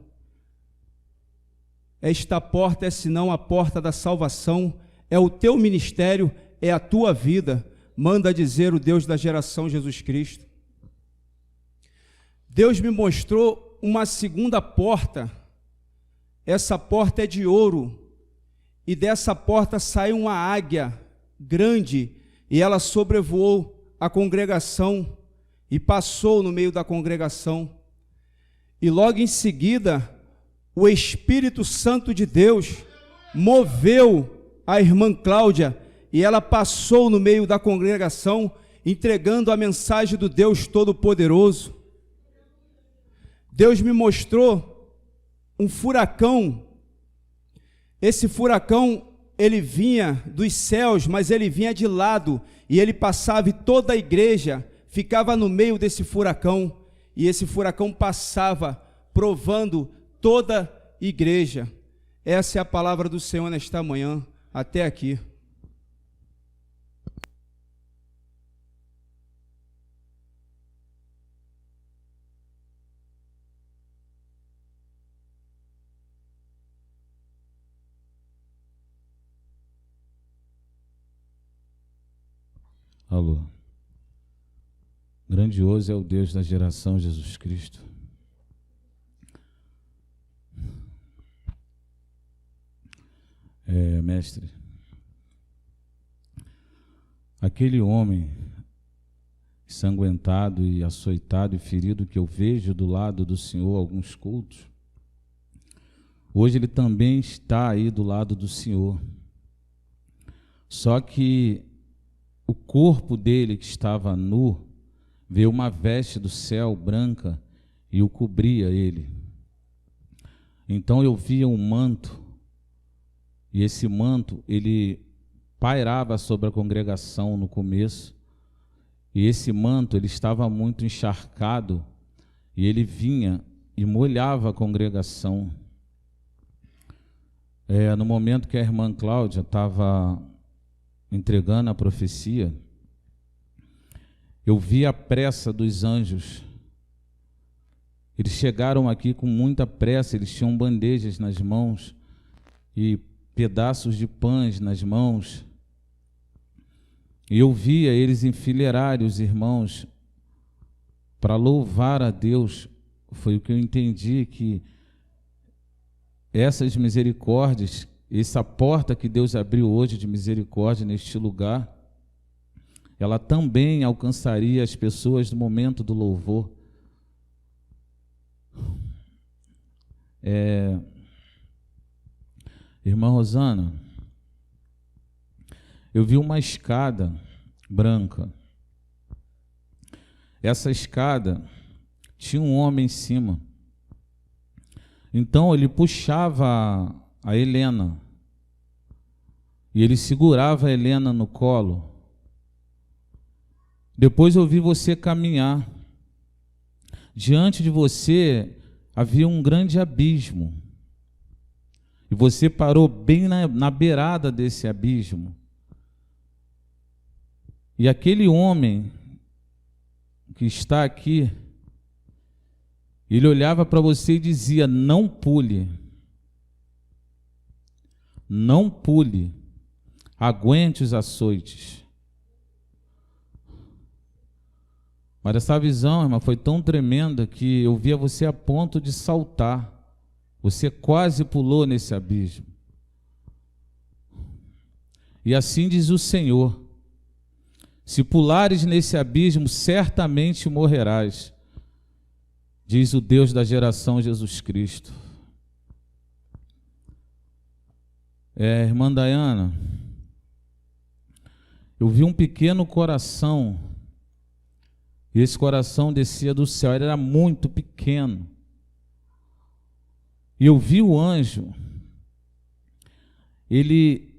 Esta porta é senão a porta da salvação, é o teu ministério, é a tua vida, manda dizer o Deus da geração Jesus Cristo. Deus me mostrou uma segunda porta. Essa porta é de ouro, e dessa porta saiu uma águia grande, e ela sobrevoou a congregação e passou no meio da congregação. E logo em seguida, o Espírito Santo de Deus moveu a irmã Cláudia, e ela passou no meio da congregação, entregando a mensagem do Deus Todo-Poderoso. Deus me mostrou um furacão. Esse furacão, ele vinha dos céus, mas ele vinha de lado, e ele passava, e toda a igreja ficava no meio desse furacão, e esse furacão passava, provando toda a igreja. Essa é a palavra do Senhor nesta manhã, até aqui. Alô. Grandioso é o Deus da geração Jesus Cristo. Mestre, aquele homem ensanguentado e açoitado e ferido que eu vejo do lado do Senhor alguns cultos, hoje ele também está aí do lado do Senhor. Só que o corpo dele, que estava nu, veio uma veste do céu branca e o cobria ele. Então eu via um manto, e esse manto, ele pairava sobre a congregação no começo, e esse manto, ele estava muito encharcado, e ele vinha e molhava a congregação. No momento que a irmã Cláudia estava entregando a profecia, eu vi a pressa dos anjos. Eles chegaram aqui com muita pressa, eles tinham bandejas nas mãos e pedaços de pães nas mãos. E eu via eles enfileirar os irmãos para louvar a Deus. Foi o que eu entendi, que essas misericórdias, essa porta que Deus abriu hoje de misericórdia neste lugar, ela também alcançaria as pessoas no momento do louvor. Irmã Rosana, eu vi uma escada branca. Essa escada tinha um homem em cima. Então ele puxava a Helena, e ele segurava a Helena no colo. Depois eu vi você caminhar. Diante de você havia um grande abismo, e você parou bem na beirada desse abismo. E aquele homem que está aqui, ele olhava para você e dizia: não pule. Não pule, aguente os açoites. Mas essa visão, irmã, foi tão tremenda que eu via você a ponto de saltar. Você quase pulou nesse abismo. E assim diz o Senhor: Se pulares nesse abismo, certamente morrerás, diz o Deus da geração Jesus Cristo. Irmã Dayana, eu vi um pequeno coração, e esse coração descia do céu, ele era muito pequeno. E eu vi o anjo, ele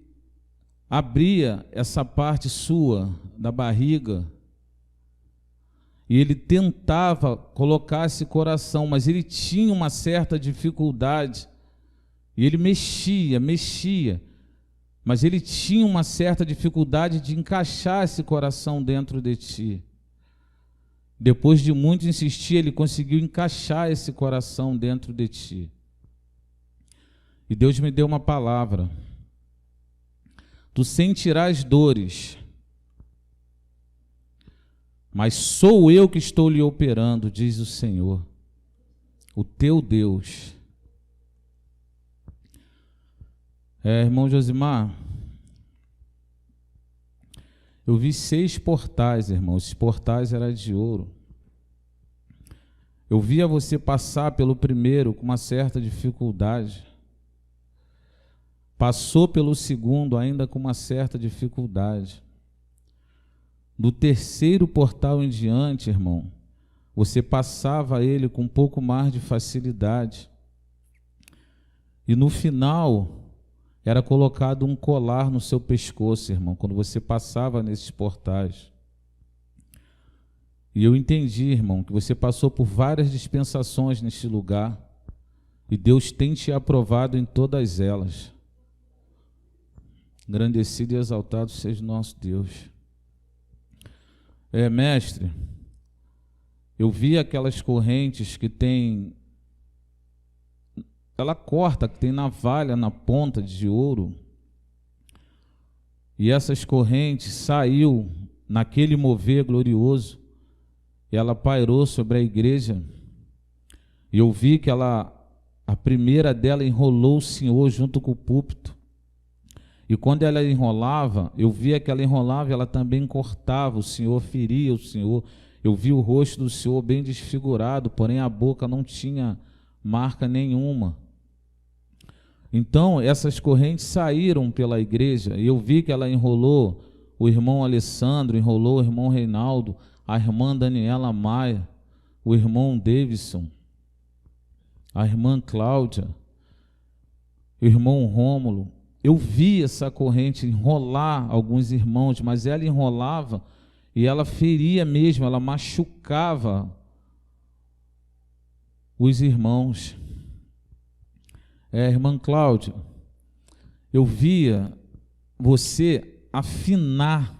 abria essa parte sua da barriga, e ele tentava colocar esse coração, mas ele tinha uma certa dificuldade, e ele mexia, mas ele tinha uma certa dificuldade de encaixar esse coração dentro de ti. Depois de muito insistir, ele conseguiu encaixar esse coração dentro de ti. E Deus me deu uma palavra. Tu sentirás dores, mas sou eu que estou lhe operando, diz o Senhor, o teu Deus. Irmão Josimar, eu vi 6 portais, irmão. Esses portais eram de ouro. Eu via você passar pelo primeiro com uma certa dificuldade. Passou pelo segundo ainda com uma certa dificuldade. Do terceiro portal em diante, irmão, você passava ele com um pouco mais de facilidade. E no final, era colocado um colar no seu pescoço, irmão, quando você passava nesses portais. E eu entendi, irmão, que você passou por várias dispensações neste lugar, e Deus tem te aprovado em todas elas. Engrandecido e exaltado seja o nosso Deus. Mestre, eu vi aquelas correntes que tem, ela corta, que tem navalha na ponta de ouro, e essas correntes saiu naquele mover glorioso, e ela pairou sobre a igreja, e eu vi que a primeira dela enrolou o Senhor junto com o púlpito, e quando ela enrolava, eu via que ela enrolava, ela também cortava, o Senhor feria o Senhor. Eu vi o rosto do Senhor bem desfigurado, porém a boca não tinha marca nenhuma. Então, essas correntes saíram pela igreja, e eu vi que ela enrolou o irmão Alessandro, enrolou o irmão Reinaldo, a irmã Daniela Maia, o irmão Davidson, a irmã Cláudia, o irmão Rômulo. Eu vi essa corrente enrolar alguns irmãos, mas ela enrolava e ela feria mesmo, ela machucava os irmãos. Irmã Cláudia, eu via você afinar.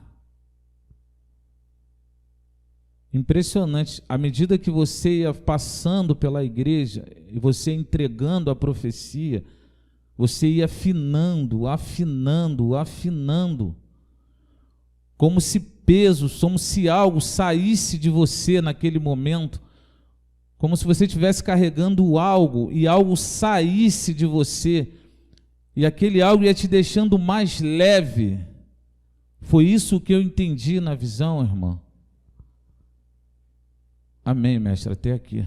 Impressionante, à medida que você ia passando pela igreja e você entregando a profecia, você ia afinando, como se peso, como se algo saísse de você naquele momento, como se você estivesse carregando algo e algo saísse de você, e aquele algo ia te deixando mais leve. Foi isso que eu entendi na visão, irmã. Amém, mestre, até aqui.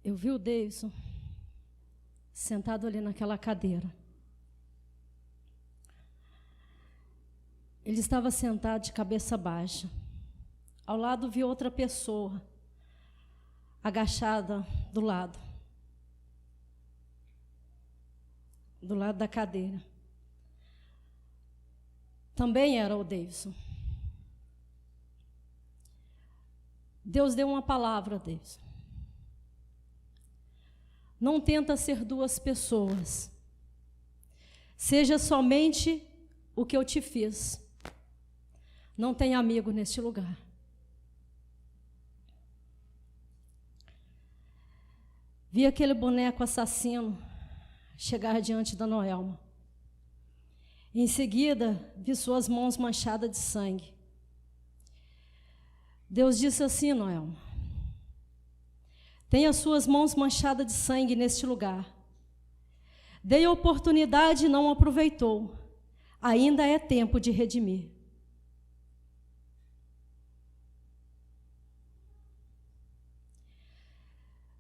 Eu vi o Davidson sentado ali naquela cadeira. Ele estava sentado de cabeça baixa. Ao lado vi outra pessoa, agachada do lado da cadeira. Também era o Davidson. Deus deu uma palavra a Davidson. Não tenta ser duas pessoas. Seja somente o que eu te fiz. Não tem amigo neste lugar. Vi aquele boneco assassino chegar diante da Noelma. Em seguida, vi suas mãos manchadas de sangue. Deus disse assim, Noelma: tem as suas mãos manchadas de sangue neste lugar. Dei a oportunidade e não aproveitou. Ainda é tempo de redimir.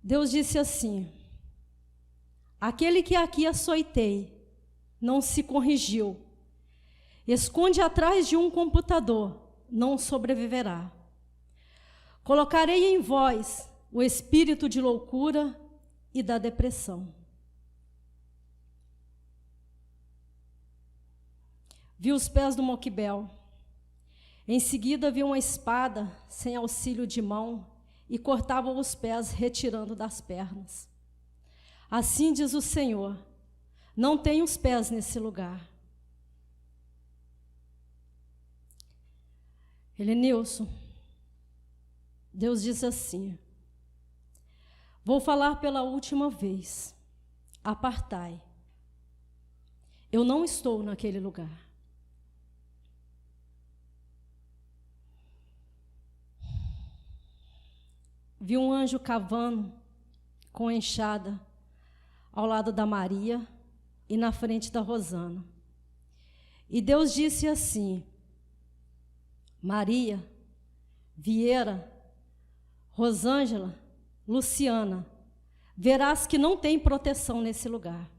Deus disse assim: aquele que aqui açoitei não se corrigiu, esconde atrás de um computador, não sobreviverá. Colocarei em vós o espírito de loucura e da depressão. Vi os pés do Moquibel. Em seguida vi uma espada sem auxílio de mão e cortava os pés, retirando das pernas. Assim diz o Senhor: não tem os pés nesse lugar. Helenilson, Deus diz assim: vou falar pela última vez, apartai. Eu não estou naquele lugar. Vi um anjo cavando com enxada ao lado da Maria e na frente da Rosana. E Deus disse assim: Maria, Vieira, Rosângela, Luciana, verás que não tem proteção nesse lugar.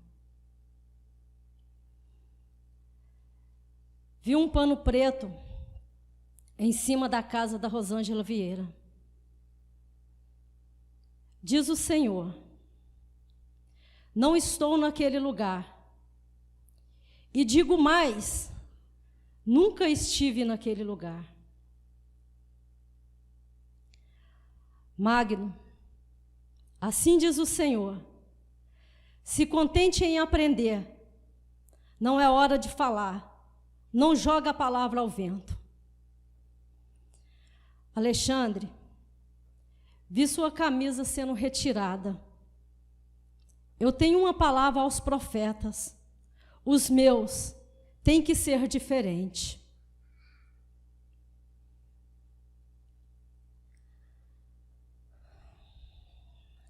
Vi um pano preto em cima da casa da Rosângela Vieira. Diz o Senhor: não estou naquele lugar. E digo mais, nunca estive naquele lugar. Magno, assim diz o Senhor: se contente em aprender, não é hora de falar, não joga a palavra ao vento. Alexandre, vi sua camisa sendo retirada. Eu tenho uma palavra aos profetas: os meus têm que ser diferentes.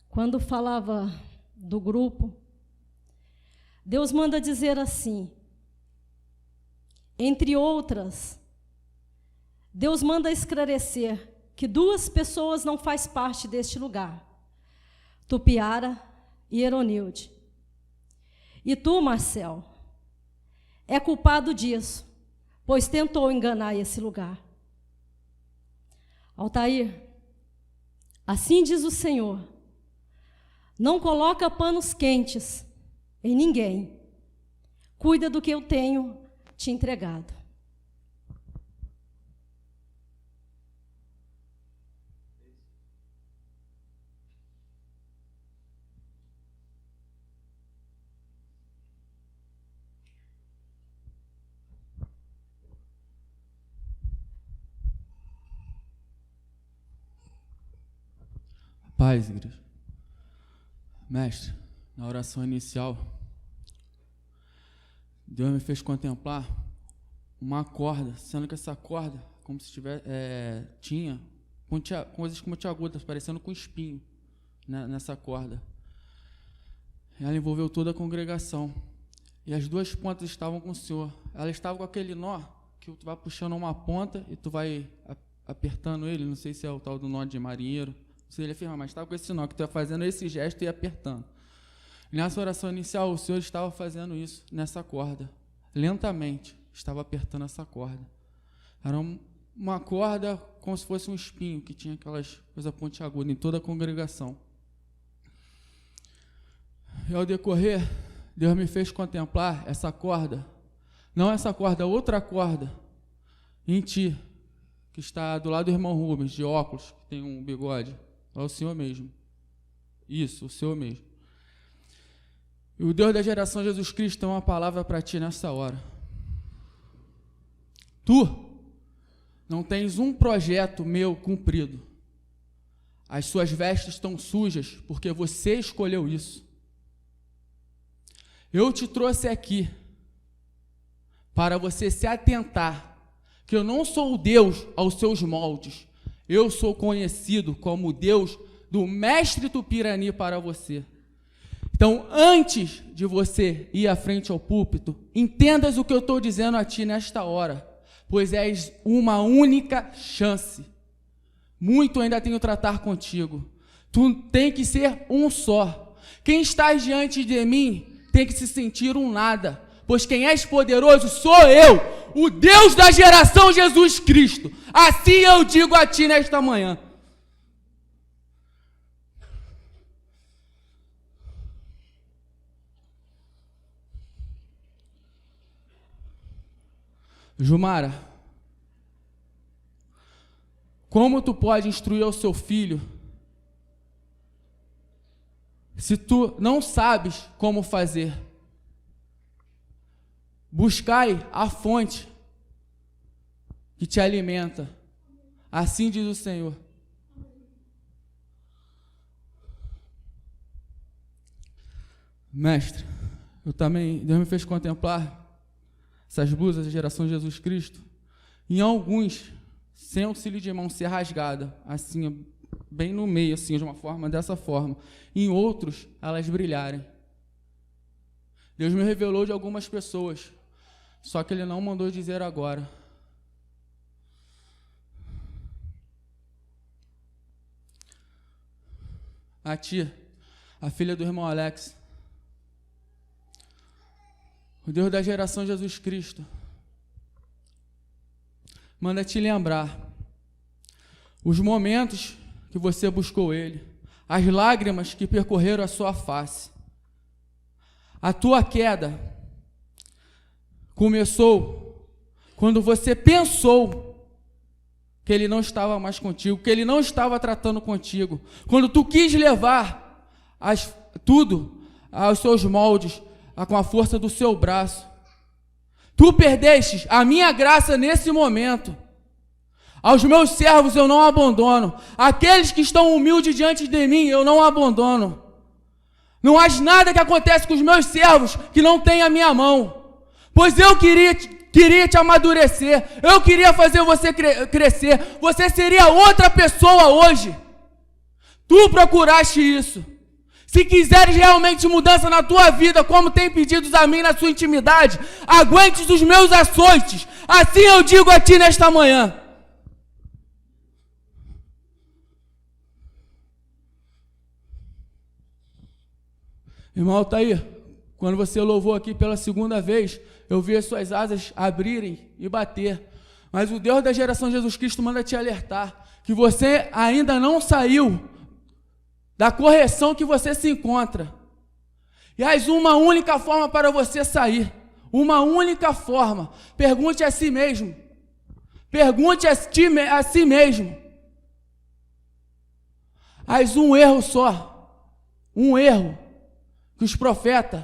Quando falava do grupo, Deus manda dizer assim, entre outras, Deus manda esclarecer que 2 pessoas não fazem parte deste lugar, Tupiara e Eronilde. E tu, Marcel, é culpado disso, pois tentou enganar esse lugar. Altair, assim diz o Senhor: não coloca panos quentes em ninguém, cuida do que eu tenho te entregado. Paz, igreja. Mestre, na oração inicial, Deus me fez contemplar uma corda, sendo que essa corda, como se tivesse, tinha coisas pontiagudas, parecendo com espinho, né, nessa corda. Ela envolveu toda a congregação. E as 2 pontas estavam com o Senhor. Ela estava com aquele nó, que tu vai puxando uma ponta e tu vai apertando ele, não sei se é o tal do nó de marinheiro, se ele afirma, mas estava com esse nó, que tu ia fazendo esse gesto e apertando. Nessa oração inicial, o Senhor estava fazendo isso, nessa corda. Lentamente, estava apertando essa corda. Era uma corda como se fosse um espinho, que tinha aquelas coisas pontiagudas em toda a congregação. E ao decorrer, Deus me fez contemplar essa corda, não essa corda, outra corda, em ti, que está do lado do irmão Rubens, de óculos, que tem um bigode. É o Senhor mesmo. Isso, o Senhor mesmo. E o Deus da geração Jesus Cristo tem uma palavra para ti nessa hora. Tu não tens um projeto meu cumprido. as suas vestes estão sujas porque você escolheu isso. Eu te trouxe aqui para você se atentar que eu não sou o Deus aos seus moldes. Eu sou conhecido como o Deus do mestre Tupirani para você. Então, antes de você ir à frente ao púlpito, entendas o que eu estou dizendo a ti nesta hora, pois és uma única chance. Muito ainda tenho a tratar contigo. Tu tem que ser um só. Quem está diante de mim tem que se sentir um nada, pois quem és poderoso sou eu, o Deus da geração Jesus Cristo. Assim eu digo a ti nesta manhã. Jumara, como tu pode instruir o seu filho se tu não sabes como fazer? Buscai a fonte que te alimenta. Assim diz o Senhor. Mestre, Deus me fez contemplar essas blusas da geração de Jesus Cristo. Em alguns, sem auxílio de mão, ser rasgada, assim, bem no meio, assim, de uma forma, dessa forma. Em outros, elas brilharem. Deus me revelou de algumas pessoas, só que Ele não mandou dizer agora. A tia, a filha do irmão Alex, o Deus da geração Jesus Cristo, manda te lembrar os momentos que você buscou Ele, as lágrimas que percorreram a sua face. A tua queda começou quando você pensou que Ele não estava mais contigo, que Ele não estava tratando contigo, quando tu quis levar tudo aos seus moldes, com a força do seu braço. Tu perdestes a minha graça nesse momento. Aos meus servos eu não abandono. Aqueles que estão humildes diante de mim, eu não abandono. Não há nada que acontece com os meus servos que não tenha a minha mão. Pois eu queria te amadurecer. Eu queria fazer você crescer. Você seria outra pessoa hoje. Tu procuraste isso. Se quiseres realmente mudança na tua vida, como tem pedido a mim na sua intimidade, aguente os meus açoites. Assim eu digo a ti nesta manhã. Irmão Altair, quando você louvou aqui pela segunda vez, eu vi as suas asas abrirem e bater. Mas o Deus da geração de Jesus Cristo manda te alertar que você ainda não saiu da correção que você se encontra. E há uma única forma para você sair. Uma única forma. Pergunte a si mesmo. Pergunte a si mesmo. Há um erro só. Um erro que os profetas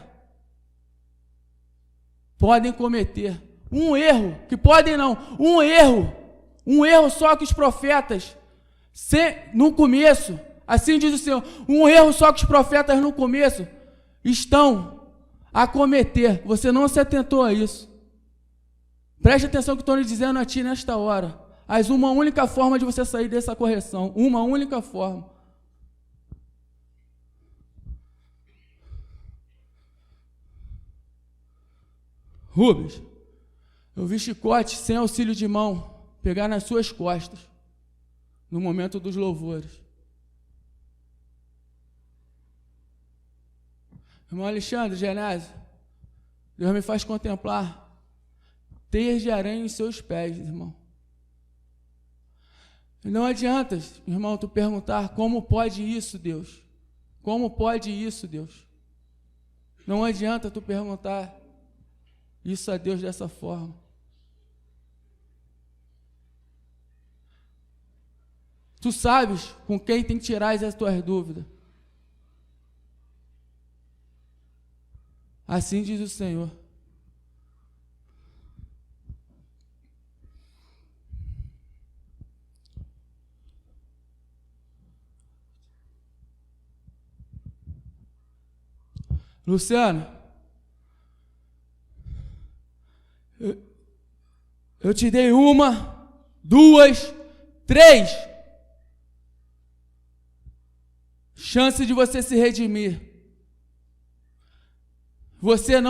podem cometer. Um erro que podem não. Um erro só que os profetas, no começo, assim diz o Senhor, um erro só que os profetas no começo estão a cometer. Você não se atentou a isso. Preste atenção que estou lhe dizendo a ti nesta hora. Há uma única forma de você sair dessa correção. Uma única forma. Rubens, eu vi chicote sem auxílio de mão pegar nas suas costas no momento dos louvores. Irmão Alexandre, Genésio, Deus me faz contemplar teias de aranha em seus pés, irmão. Não adianta, irmão, tu perguntar como pode isso, Deus? Como pode isso, Deus? Não adianta tu perguntar isso a Deus dessa forma. Tu sabes com quem tem que tirar as tuas dúvidas. Assim diz o Senhor. Luciano, eu te dei 1, 2, 3 chances de você se redimir. Você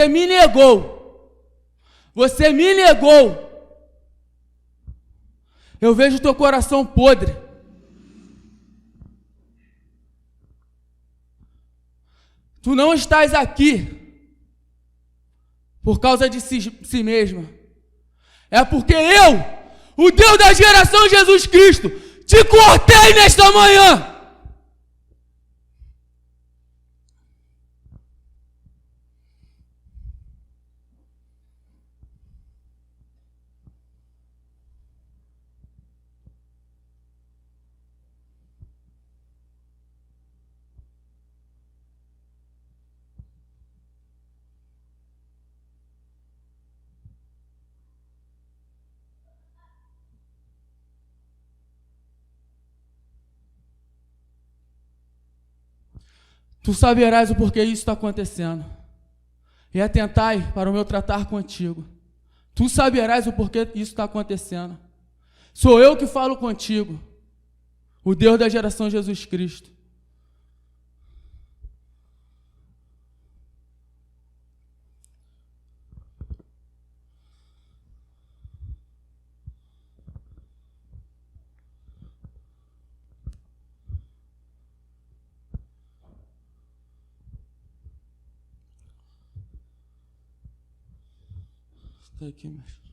me negou. Você me negou. Eu vejo teu coração podre. Tu não estás aqui por causa de si mesma. É porque eu, o Deus da geração Jesus Cristo, te cortei nesta manhã. Tu saberás o porquê isso está acontecendo. E atentai para o meu tratar contigo. Tu saberás o porquê isso está acontecendo. Sou eu que falo contigo, o Deus da geração Jesus Cristo. Está aqui, mestre.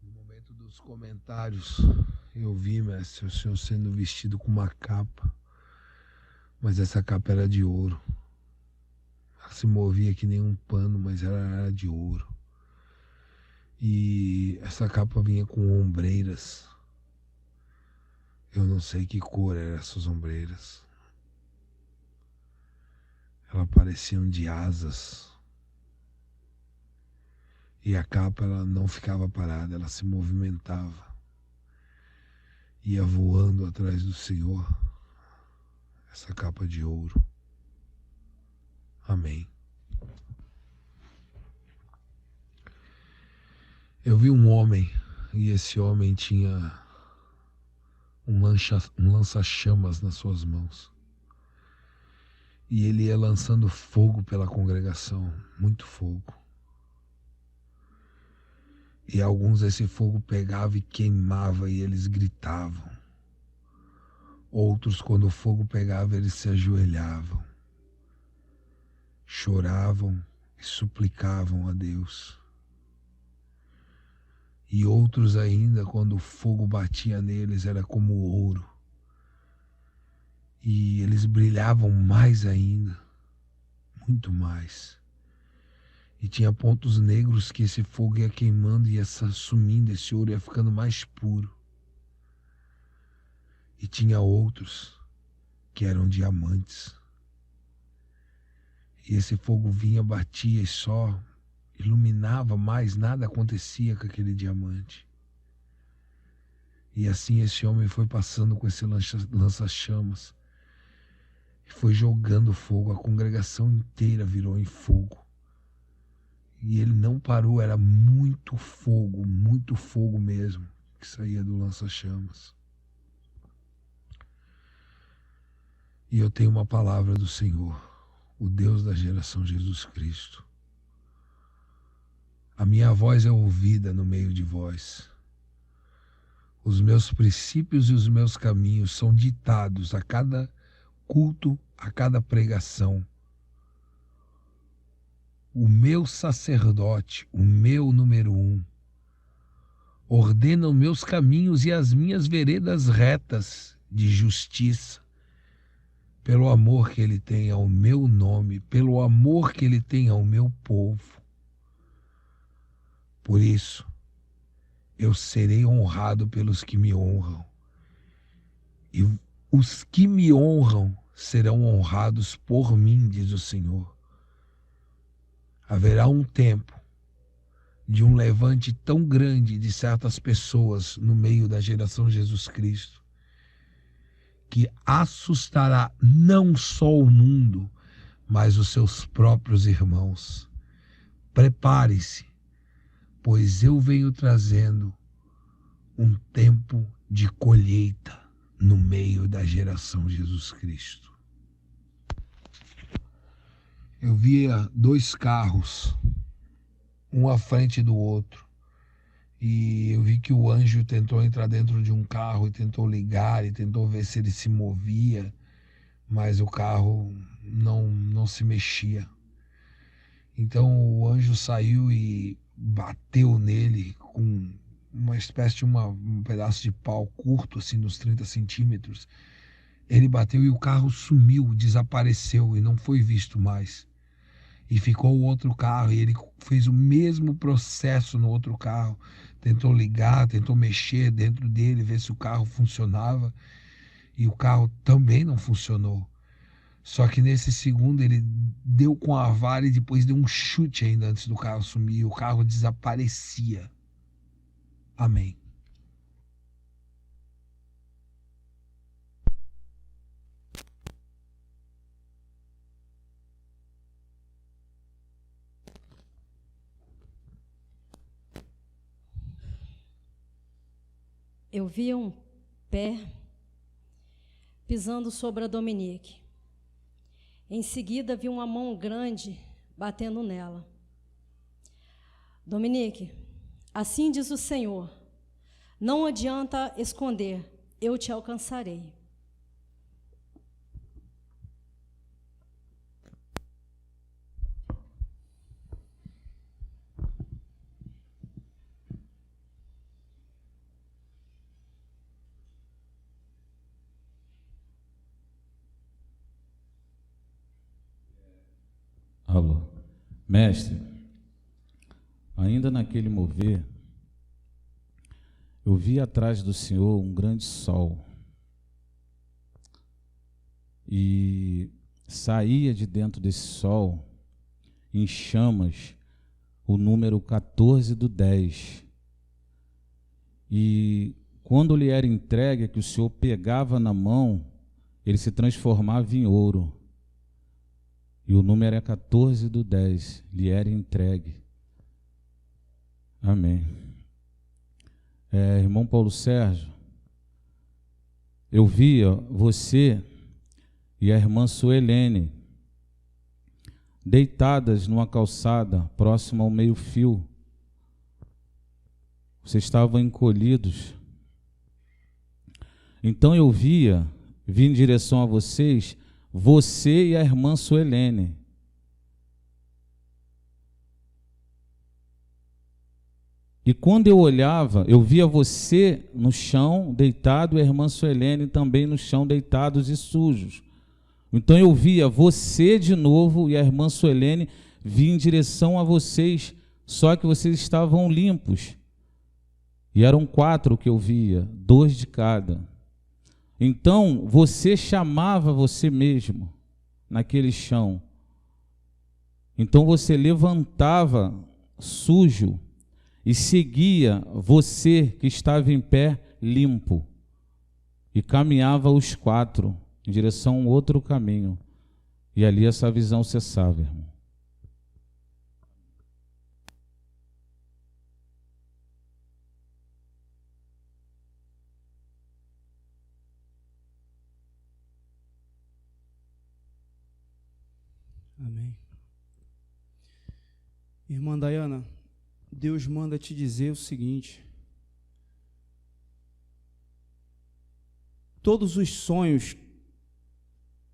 No momento dos comentários, eu vi, mestre, o senhor sendo vestido com uma capa, mas essa capa era de ouro. Ela se movia que nem um pano, mas ela era de ouro. E essa capa vinha com ombreiras. Eu não sei que cor eram essas ombreiras. Elas pareciam de asas. E a capa, ela não ficava parada, ela se movimentava. Ia voando atrás do Senhor. Essa capa de ouro. Amém. Eu vi um homem, e esse homem tinha um lança-chamas nas suas mãos. E ele ia lançando fogo pela congregação, muito fogo. E alguns esse fogo pegava e queimava e eles gritavam. Outros, quando o fogo pegava, eles se ajoelhavam. Choravam e suplicavam a Deus. E outros ainda, quando o fogo batia neles, era como ouro. E eles brilhavam mais ainda, muito mais. E tinha pontos negros que esse fogo ia queimando e ia sumindo, esse ouro ia ficando mais puro. E tinha outros que eram diamantes. E esse fogo vinha, batia e só iluminava mais, nada acontecia com aquele diamante. E assim esse homem foi passando com esse lança-chamas. E foi jogando fogo, a congregação inteira virou em fogo. E ele não parou, era muito fogo mesmo, que saía do lança-chamas. E eu tenho uma palavra do Senhor, o Deus da geração Jesus Cristo. A minha voz é ouvida no meio de vós. Os meus princípios e os meus caminhos são ditados a cada culto, a cada pregação. O meu sacerdote, o meu número 1, ordena os meus caminhos e as minhas veredas retas de justiça, pelo amor que ele tem ao meu nome, pelo amor que ele tem ao meu povo. Por isso, eu serei honrado pelos que me honram, e os que me honram serão honrados por mim, diz o Senhor. Haverá um tempo de um levante tão grande de certas pessoas no meio da geração Jesus Cristo, que assustará não só o mundo, mas os seus próprios irmãos. Prepare-se, pois eu venho trazendo um tempo de colheita no meio da geração Jesus Cristo. Eu via 2 carros, um à frente do outro, e eu vi que o anjo tentou entrar dentro de um carro e tentou ligar e tentou ver se ele se movia, mas o carro não se mexia. Então o anjo saiu e bateu nele com uma espécie de um pedaço de pau curto, assim, nos 30 centímetros. Ele bateu e o carro sumiu, desapareceu e não foi visto mais. E ficou o outro carro, e ele fez o mesmo processo no outro carro. Tentou ligar, tentou mexer dentro dele, ver se o carro funcionava, e o carro também não funcionou. Só que nesse segundo ele deu com a vara e depois deu um chute ainda antes do carro sumir, e o carro desaparecia. Amém. Eu vi um pé pisando sobre a Dominique. Em seguida, vi uma mão grande batendo nela. Dominique, assim diz o Senhor, não adianta esconder, eu te alcançarei. Alô, mestre, ainda naquele mover, eu vi atrás do Senhor um grande sol e saía de dentro desse sol, em chamas, o número 14 do 10. E quando lhe era entregue, que o Senhor pegava na mão, ele se transformava em ouro. E o número é 14 do 10, lhe era entregue. Amém. Irmão Paulo Sérgio, eu via você e a irmã Suelene deitadas numa calçada próxima ao meio-fio. Vocês estavam encolhidos. Então eu vi em direção a vocês, você e a irmã Suelene. E quando eu olhava, eu via você no chão deitado e a irmã Suelene também no chão deitados e sujos. Então eu via você de novo e a irmã Suelene vir em direção a vocês, só que vocês estavam limpos. E eram 4 que eu via, 2 de cada. Então, você chamava você mesmo naquele chão. Então, você levantava sujo e seguia você que estava em pé limpo. E caminhava os 4 em direção a um outro caminho. E ali essa visão cessava, irmão. Amém. Irmã Dayana, Deus manda te dizer o seguinte: todos os sonhos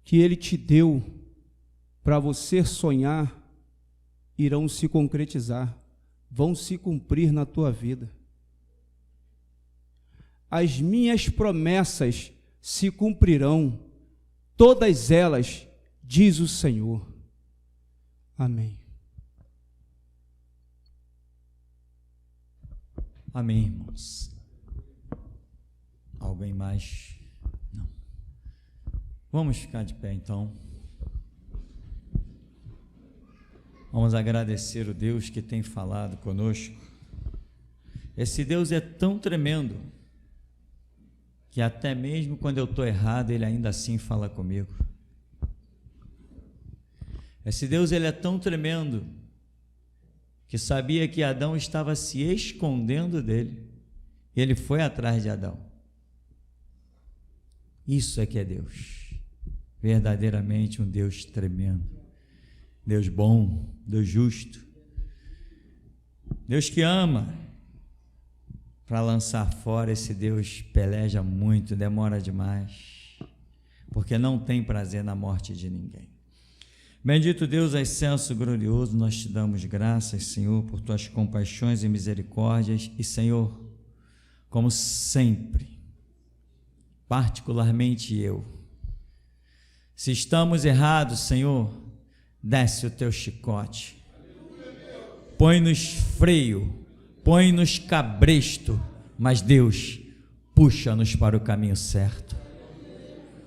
que Ele te deu para você sonhar irão se concretizar, vão se cumprir na tua vida. As minhas promessas se cumprirão, todas elas, diz o Senhor. Amém. Amém, irmãos. Alguém mais? Não. Vamos ficar de pé então. Vamos agradecer o Deus que tem falado conosco. Esse Deus é tão tremendo que até mesmo quando eu estou errado, Ele ainda assim fala comigo. Esse Deus, Ele é tão tremendo que sabia que Adão estava se escondendo dele. E Ele foi atrás de Adão. Isso é que é Deus. Verdadeiramente um Deus tremendo. Deus bom, Deus justo. Deus que ama. Para lançar fora, esse Deus peleja muito, demora demais, porque não tem prazer na morte de ninguém. Bendito Deus, excelso, glorioso, nós te damos graças, Senhor, por tuas compaixões e misericórdias, e Senhor, como sempre, particularmente eu, se estamos errados, Senhor, desce o teu chicote, põe-nos freio, põe-nos cabresto, mas Deus, puxa-nos para o caminho certo,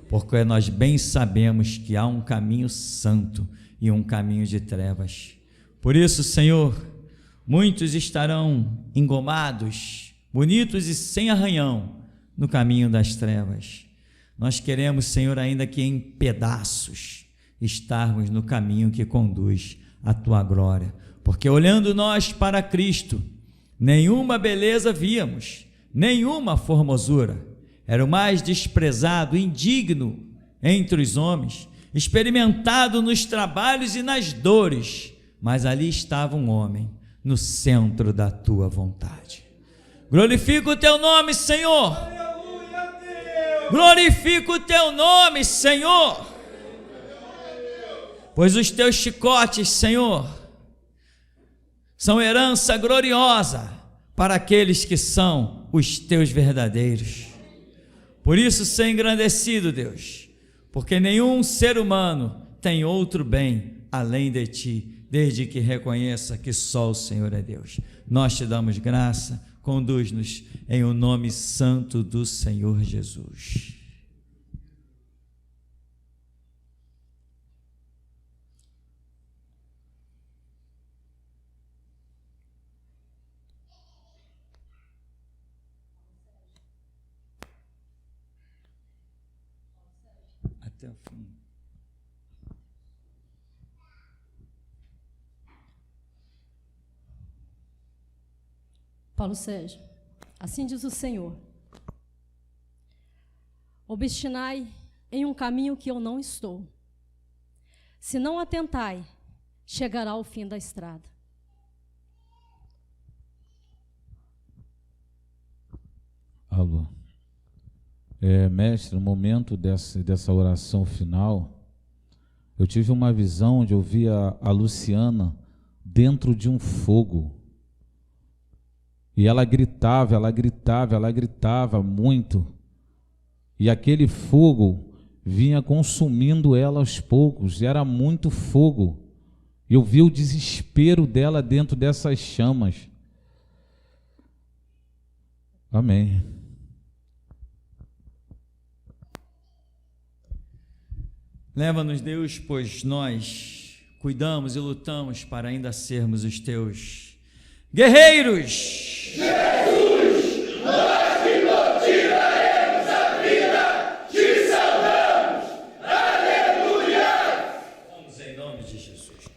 porque nós bem sabemos que há um caminho santo e um caminho de trevas. Por isso, Senhor, muitos estarão engomados, bonitos e sem arranhão, no caminho das trevas. Nós queremos, Senhor, ainda que em pedaços, estarmos no caminho que conduz à tua glória, porque olhando nós para Cristo, nenhuma beleza víamos, nenhuma formosura. Era o mais desprezado, indigno entre os homens, experimentado nos trabalhos e nas dores, mas ali estava um homem no centro da tua vontade. Glorifica o teu nome, Senhor. Glorifica o teu nome, Senhor. Pois os teus chicotes, Senhor, são herança gloriosa para aqueles que são os teus verdadeiros. Por isso, seja engrandecido, Deus, porque nenhum ser humano tem outro bem além de ti, desde que reconheça que só o Senhor é Deus. Nós te damos graça, conduz-nos em o nome santo do Senhor Jesus. Até o fim. Paulo Sérgio, assim diz o Senhor: obstinai em um caminho que eu não estou. Se não atentai, chegará ao fim da estrada. Alô. Mestre, no momento dessa oração final, eu tive uma visão onde eu via a Luciana dentro de um fogo. E ela gritava muito. E aquele fogo vinha consumindo ela aos poucos, e era muito fogo. Eu vi o desespero dela dentro dessas chamas. Amém. Leva-nos, Deus, pois nós cuidamos e lutamos para ainda sermos os teus guerreiros. Jesus, nós que não tiraremos a vida, te saudamos. Aleluia! Vamos em nome de Jesus.